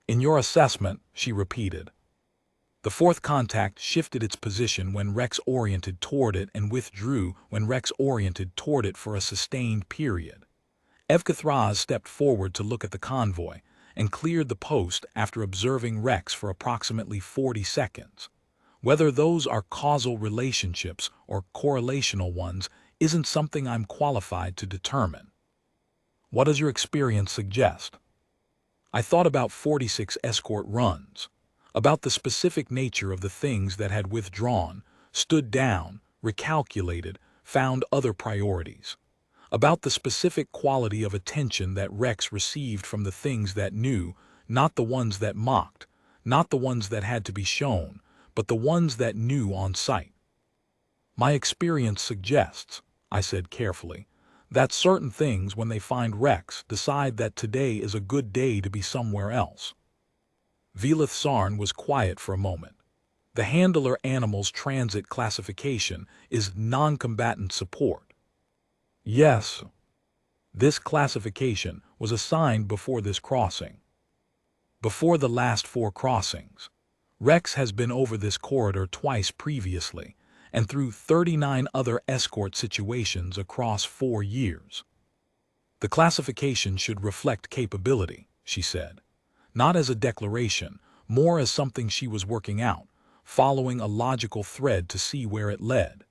In your assessment, she repeated. The fourth contact shifted its position when Rex oriented toward it and withdrew when Rex oriented toward it for a sustained period. Evkathraz stepped forward to look at the convoy and cleared the post after observing Rex for approximately 40 seconds. Whether those are causal relationships or correlational ones isn't something I'm qualified to determine. What does your experience suggest? I thought about 46 escort runs, about the specific nature of the things that had withdrawn, stood down, recalculated, found other priorities, about the specific quality of attention that Rex received from the things that knew, not the ones that mocked, not the ones that had to be shown, but the ones that knew on sight. My experience suggests, I said carefully, that certain things, when they find Rex, decide that today is a good day to be somewhere else. Velith Sarn was quiet for a moment. The handler animal's transit classification is non-combatant support. Yes. This classification was assigned before this crossing. Before the last 4 crossings. Rex has been over this corridor twice previously, and through 39 other escort situations across 4 years. The classification should reflect capability, she said. Not as a declaration, more as something she was working out, following a logical thread to see where it led.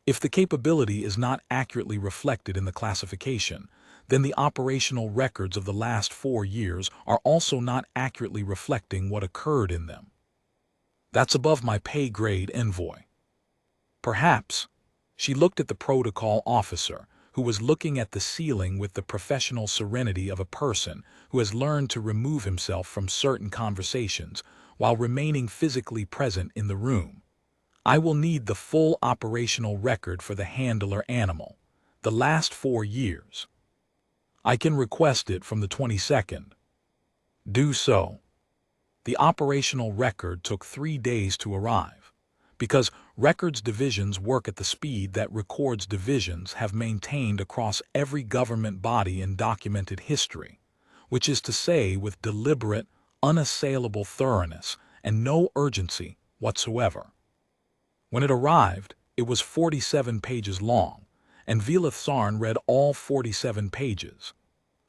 If the capability is not accurately reflected in the classification, then the operational records of the last 4 years are also not accurately reflecting what occurred in them. That's above my pay grade, Envoy. Perhaps. She looked at the protocol officer, who was looking at the ceiling with the professional serenity of a person who has learned to remove himself from certain conversations while remaining physically present in the room. I will need the full operational record for the handler animal, the last 4 years. I can request it from the 22nd. Do so. The operational record took 3 days to arrive, because records divisions work at the speed that records divisions have maintained across every government body in documented history, which is to say with deliberate, unassailable thoroughness and no urgency whatsoever. When it arrived, it was 47 pages long, and Velith Sarn read all 47 pages.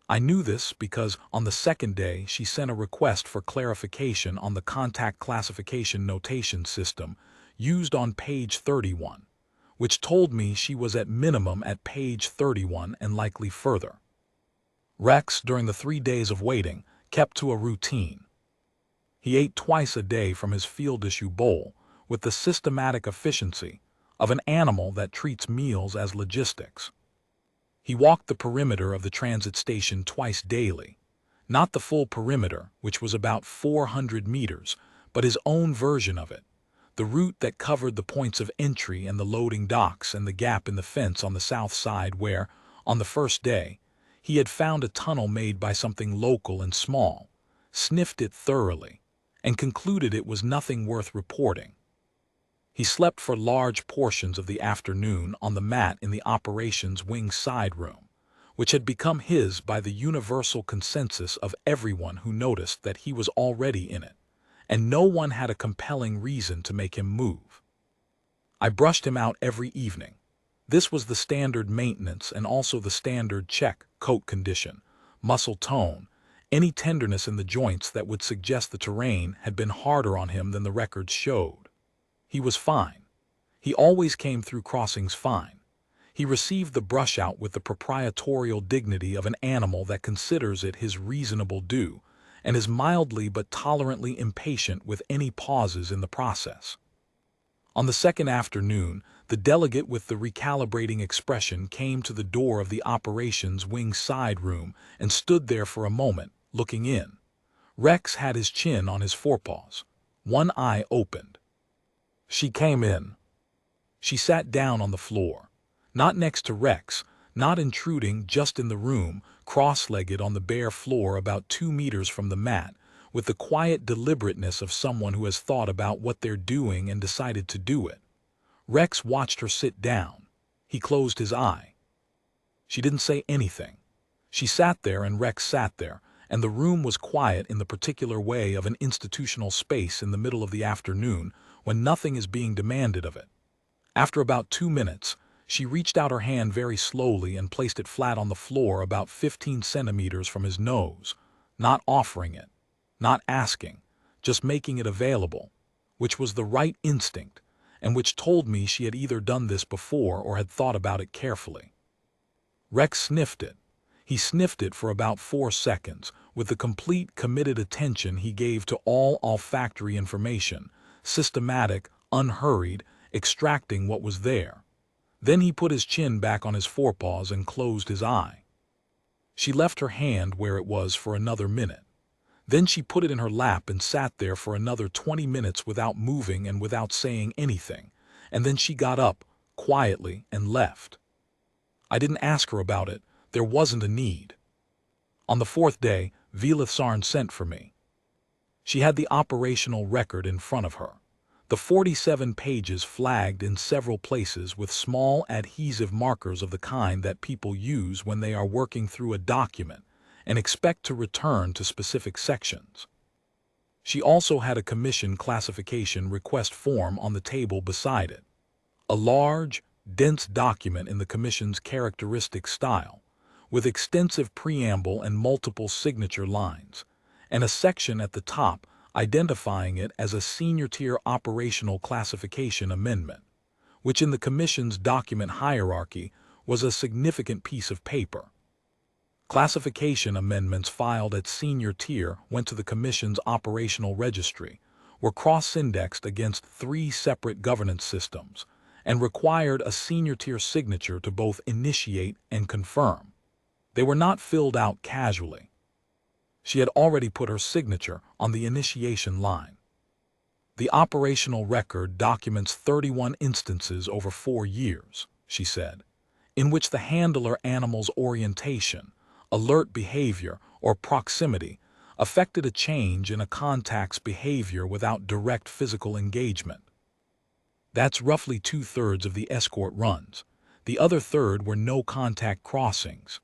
I knew this because on the second day she sent a request for clarification on the contact classification notation system used on page 31, which told me she was at minimum at page 31 and likely further. Rex, during the 3 days of waiting, kept to a routine. He ate twice a day from his field issue bowl with the systematic efficiency of an animal that treats meals as logistics. He walked the perimeter of the transit station twice daily, not the full perimeter, which was about 400 meters, but his own version of it, the route that covered the points of entry and the loading docks and the gap in the fence on the south side where, on the first day, he had found a tunnel made by something local and small, sniffed it thoroughly, and concluded it was nothing worth reporting. He slept for large portions of the afternoon on the mat in the operations wing side room, which had become his by the universal consensus of everyone who noticed that he was already in it, and no one had a compelling reason to make him move. I brushed him out every evening. This was the standard maintenance and also the standard check, coat condition, muscle tone, any tenderness in the joints that would suggest the terrain had been harder on him than the records showed. He was fine. He always came through crossings fine. He received the brush out with the proprietorial dignity of an animal that considers it his reasonable due, and is mildly but tolerantly impatient with any pauses in the process. On the second afternoon, the delegate with the recalibrating expression came to the door of the operations wing side room and stood there for a moment, looking in. Rex had his chin on his forepaws, one eye opened. She came in. She sat down on the floor, not next to Rex, not intruding, just in the room, cross-legged on the bare floor about 2 meters from the mat, with the quiet deliberateness of someone who has thought about what they're doing and decided to do it. Rex watched her sit down. He closed his eye. She didn't say anything. She sat there and Rex sat there, and the room was quiet in the particular way of an institutional space in the middle of the afternoon when nothing is being demanded of it. After about 2 minutes, she reached out her hand very slowly and placed it flat on the floor about 15 centimeters from his nose, not offering it, not asking, just making it available, which was the right instinct, and which told me she had either done this before or had thought about it carefully. Rex sniffed it. He sniffed it for about 4 seconds, with the complete committed attention he gave to all olfactory information, systematic, unhurried, extracting what was there. Then he put his chin back on his forepaws and closed his eye. She left her hand where it was for another minute. Then she put it in her lap and sat there for another 20 minutes without moving and without saying anything, and then she got up, quietly, and left. I didn't ask her about it. There wasn't a need. On the 4th day, Vazhric sent for me. She had the operational record in front of her. The 47 pages flagged in several places with small adhesive markers of the kind that people use when they are working through a document and expect to return to specific sections. She also had a commission classification request form on the table beside it. A large, dense document in the commission's characteristic style, with extensive preamble and multiple signature lines, and a section at the top identifying it as a senior-tier operational classification amendment, which in the Commission's document hierarchy was a significant piece of paper. Classification amendments filed at senior tier went to the Commission's operational registry, were cross-indexed against 3 separate governance systems, and required a senior-tier signature to both initiate and confirm. They were not filled out casually. She had already put her signature on the initiation line. The operational record documents 31 instances over 4 years, she said, in which the handler animal's orientation, alert behavior, or proximity affected a change in a contact's behavior without direct physical engagement. That's roughly 2/3 of the escort runs. The other third were no-contact crossings.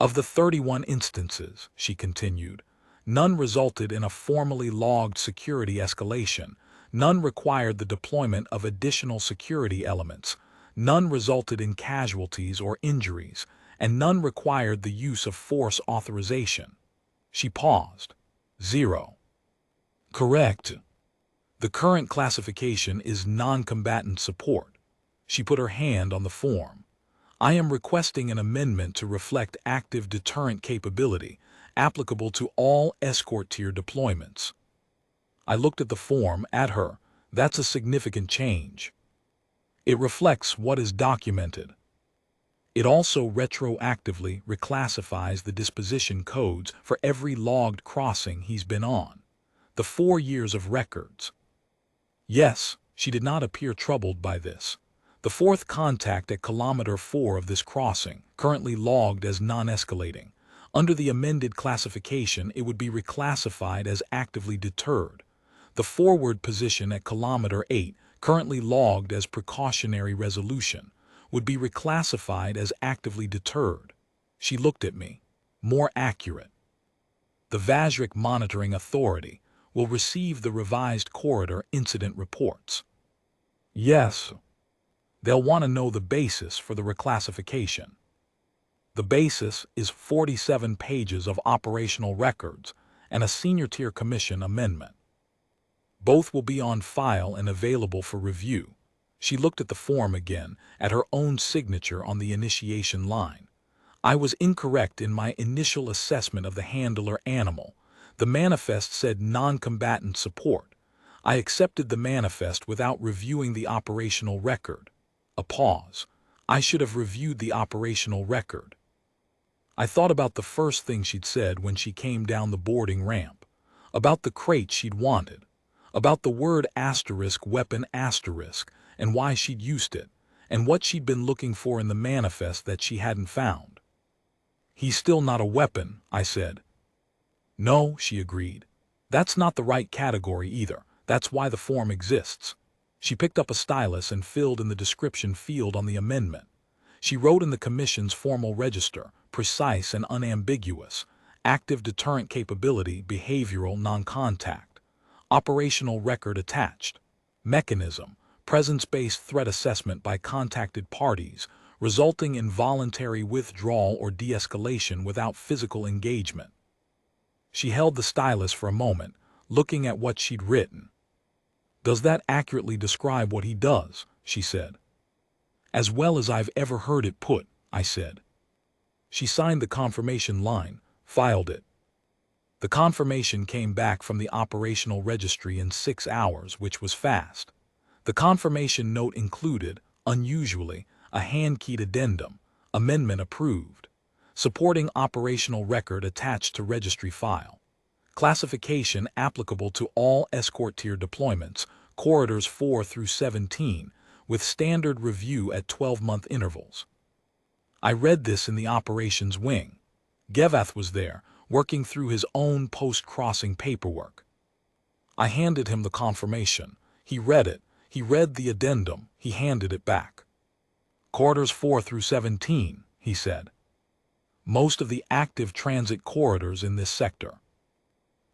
Of the 31 instances, she continued, none resulted in a formally logged security escalation, none required the deployment of additional security elements, none resulted in casualties or injuries, and none required the use of force authorization. She paused. 0. Correct. The current classification is non-combatant support. She put her hand on the form. I am requesting an amendment to reflect active deterrent capability, applicable to all escort tier deployments. I looked at the form, at her. That's a significant change. It reflects what is documented. It also retroactively reclassifies the disposition codes for every logged crossing he's been on. The 4 years of records. Yes, she did not appear troubled by this. The 4th contact at kilometer 4 of this crossing, currently logged as non-escalating. Under the amended classification, it would be reclassified as actively deterred. The forward position at kilometer 8, currently logged as precautionary resolution, would be reclassified as actively deterred. She looked at me. More accurate. The Vazhric Monitoring Authority will receive the revised corridor incident reports. Yes. They'll want to know the basis for the reclassification. The basis is 47 pages of operational records and a senior-tier commission amendment. Both will be on file and available for review, She looked at the form again, at her own signature on the initiation line. I was incorrect in my initial assessment of the handler animal. The manifest said non-combatant support. I accepted the manifest without reviewing the operational record. A pause. I should have reviewed the operational record. I thought about the first thing she'd said when she came down the boarding ramp, about the crate she'd wanted, about the word asterisk weapon asterisk and why she'd used it, and what she'd been looking for in the manifest that she hadn't found. He's still not a weapon, I said. No, she agreed. That's not the right category either. That's why the form exists. She picked up a stylus and filled in the description field on the amendment. She wrote in the Commission's formal register, precise and unambiguous, active deterrent capability, behavioral non-contact, operational record attached, mechanism, presence-based threat assessment by contacted parties, resulting in voluntary withdrawal or de-escalation without physical engagement. She held the stylus for a moment, looking at what she'd written. Does that accurately describe what he does? She said. As well as I've ever heard it put, I said. She signed the confirmation line, filed it. The confirmation came back from the operational registry in 6 hours, which was fast. The confirmation note included, unusually, a hand-keyed addendum, amendment approved, supporting operational record attached to registry file. Classification applicable to all escort tier deployments, corridors 4 through 17, with standard review at 12-month intervals. I read this in the operations wing. Gevath was there, working through his own post-crossing paperwork. I handed him the confirmation. He read it. He read the addendum. He handed it back. Corridors 4 through 17, he said. Most of the active transit corridors in this sector.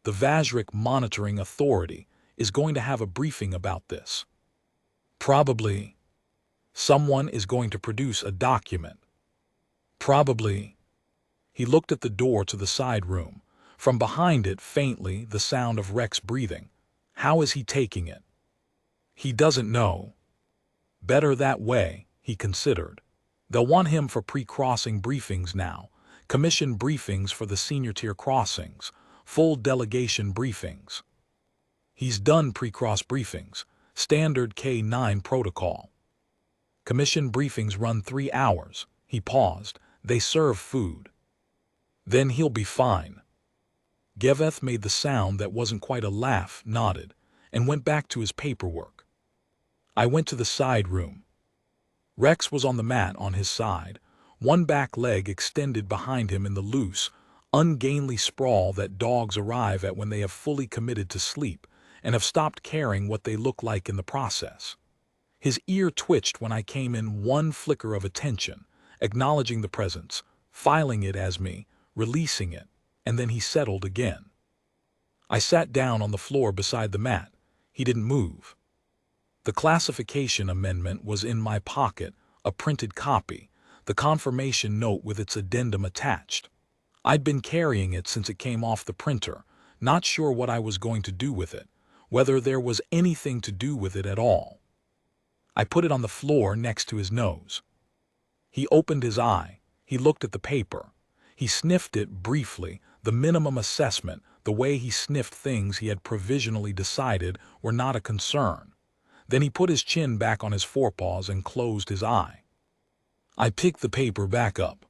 The Vazhric Monitoring Authority is going to have a briefing about this. Probably. Someone is going to produce a document. Probably. He looked at the door to the side room. From behind it, faintly, the sound of Rex breathing. How is he taking it? He doesn't know. Better that way, he considered. They'll want him for pre-crossing briefings now. Commission briefings for the senior tier crossings. Full delegation briefings. He's done pre-cross briefings. Standard K9 protocol. Commission briefings run 3 hours. He paused. They serve food. Then he'll be fine. Geveth made the sound that wasn't quite a laugh, nodded, and went back to his paperwork. I went to the side room. Rex was on the mat on his side, one back leg extended behind him in the loose, ungainly sprawl that dogs arrive at when they have fully committed to sleep and have stopped caring what they look like in the process. His ear twitched when I came in, one flicker of attention, acknowledging the presence, filing it as me, releasing it, and then he settled again. I sat down on the floor beside the mat. He didn't move. The classification amendment was in my pocket, a printed copy, the confirmation note with its addendum attached. I'd been carrying it since it came off the printer, not sure what I was going to do with it, whether there was anything to do with it at all. I put it on the floor next to his nose. He opened his eye. He looked at the paper. He sniffed it briefly, the minimum assessment, the way he sniffed things he had provisionally decided were not a concern. Then he put his chin back on his forepaws and closed his eye. I picked the paper back up.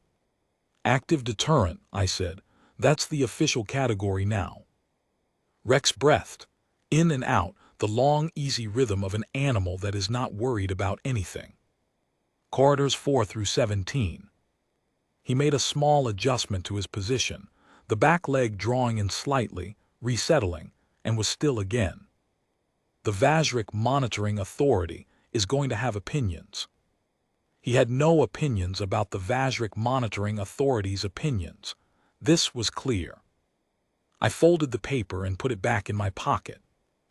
Active deterrent, I said. That's the official category now. Rex breathed, in and out, the long, easy rhythm of an animal that is not worried about anything. Corridors 4 through 17. He made a small adjustment to his position, the back leg drawing in slightly, resettling, and was still again. The Vazhric Monitoring Authority is going to have opinions. He had no opinions about the Vazhric Monitoring Authority's opinions. This was clear. I folded the paper and put it back in my pocket.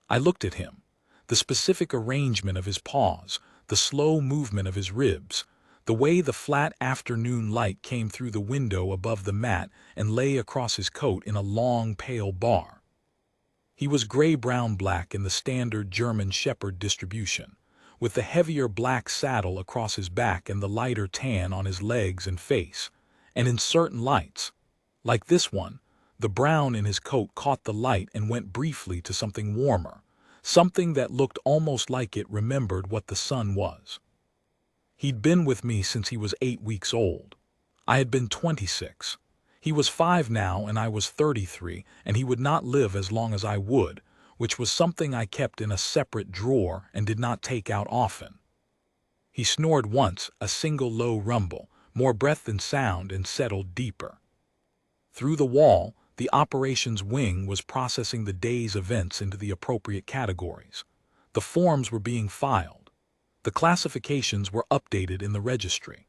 I looked at him. The specific arrangement of his paws, the slow movement of his ribs, the way the flat afternoon light came through the window above the mat and lay across his coat in a long, pale bar. He was gray-brown-black in the standard German Shepherd distribution, with the heavier black saddle across his back and the lighter tan on his legs and face, and in certain lights, like this one, the brown in his coat caught the light and went briefly to something warmer, something that looked almost like it remembered what the sun was. He'd been with me since he was 8 weeks old. I had been 26. He was 5 now and I was 33, and he would not live as long as I would, which was something I kept in a separate drawer and did not take out often. He snored once, a single low rumble, more breath than sound, and settled deeper. Through the wall, the operations wing was processing the day's events into the appropriate categories. The forms were being filed. The classifications were updated in the registry.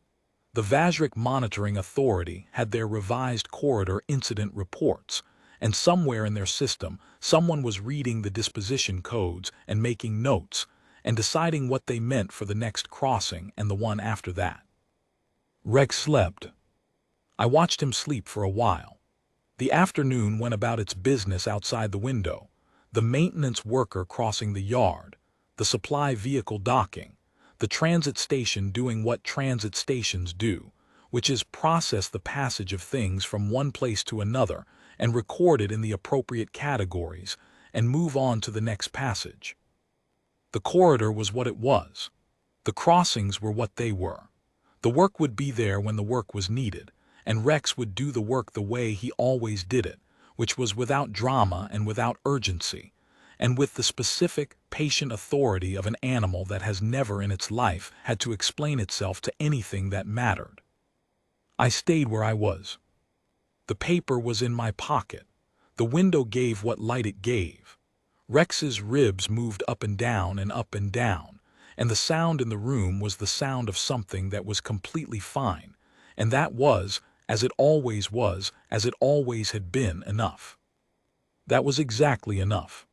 The Vazhric Monitoring Authority had their revised corridor incident reports, and somewhere in their system, someone was reading the disposition codes and making notes, and deciding what they meant for the next crossing and the one after that. Rex slept. I watched him sleep for a while. The afternoon went about its business outside the window, the maintenance worker crossing the yard, the supply vehicle docking, the transit station doing what transit stations do, which is process the passage of things from one place to another and record it in the appropriate categories and move on to the next passage. The corridor was what it was. The crossings were what they were. The work would be there when the work was needed, and Rex would do the work the way he always did it, which was without drama and without urgency, and with the specific, patient authority of an animal that has never in its life had to explain itself to anything that mattered. I stayed where I was. The paper was in my pocket. The window gave what light it gave. Rex's ribs moved up and down and up and down, and the sound in the room was the sound of something that was completely fine, and that was, as it always was, as it always had been, enough. That was exactly enough.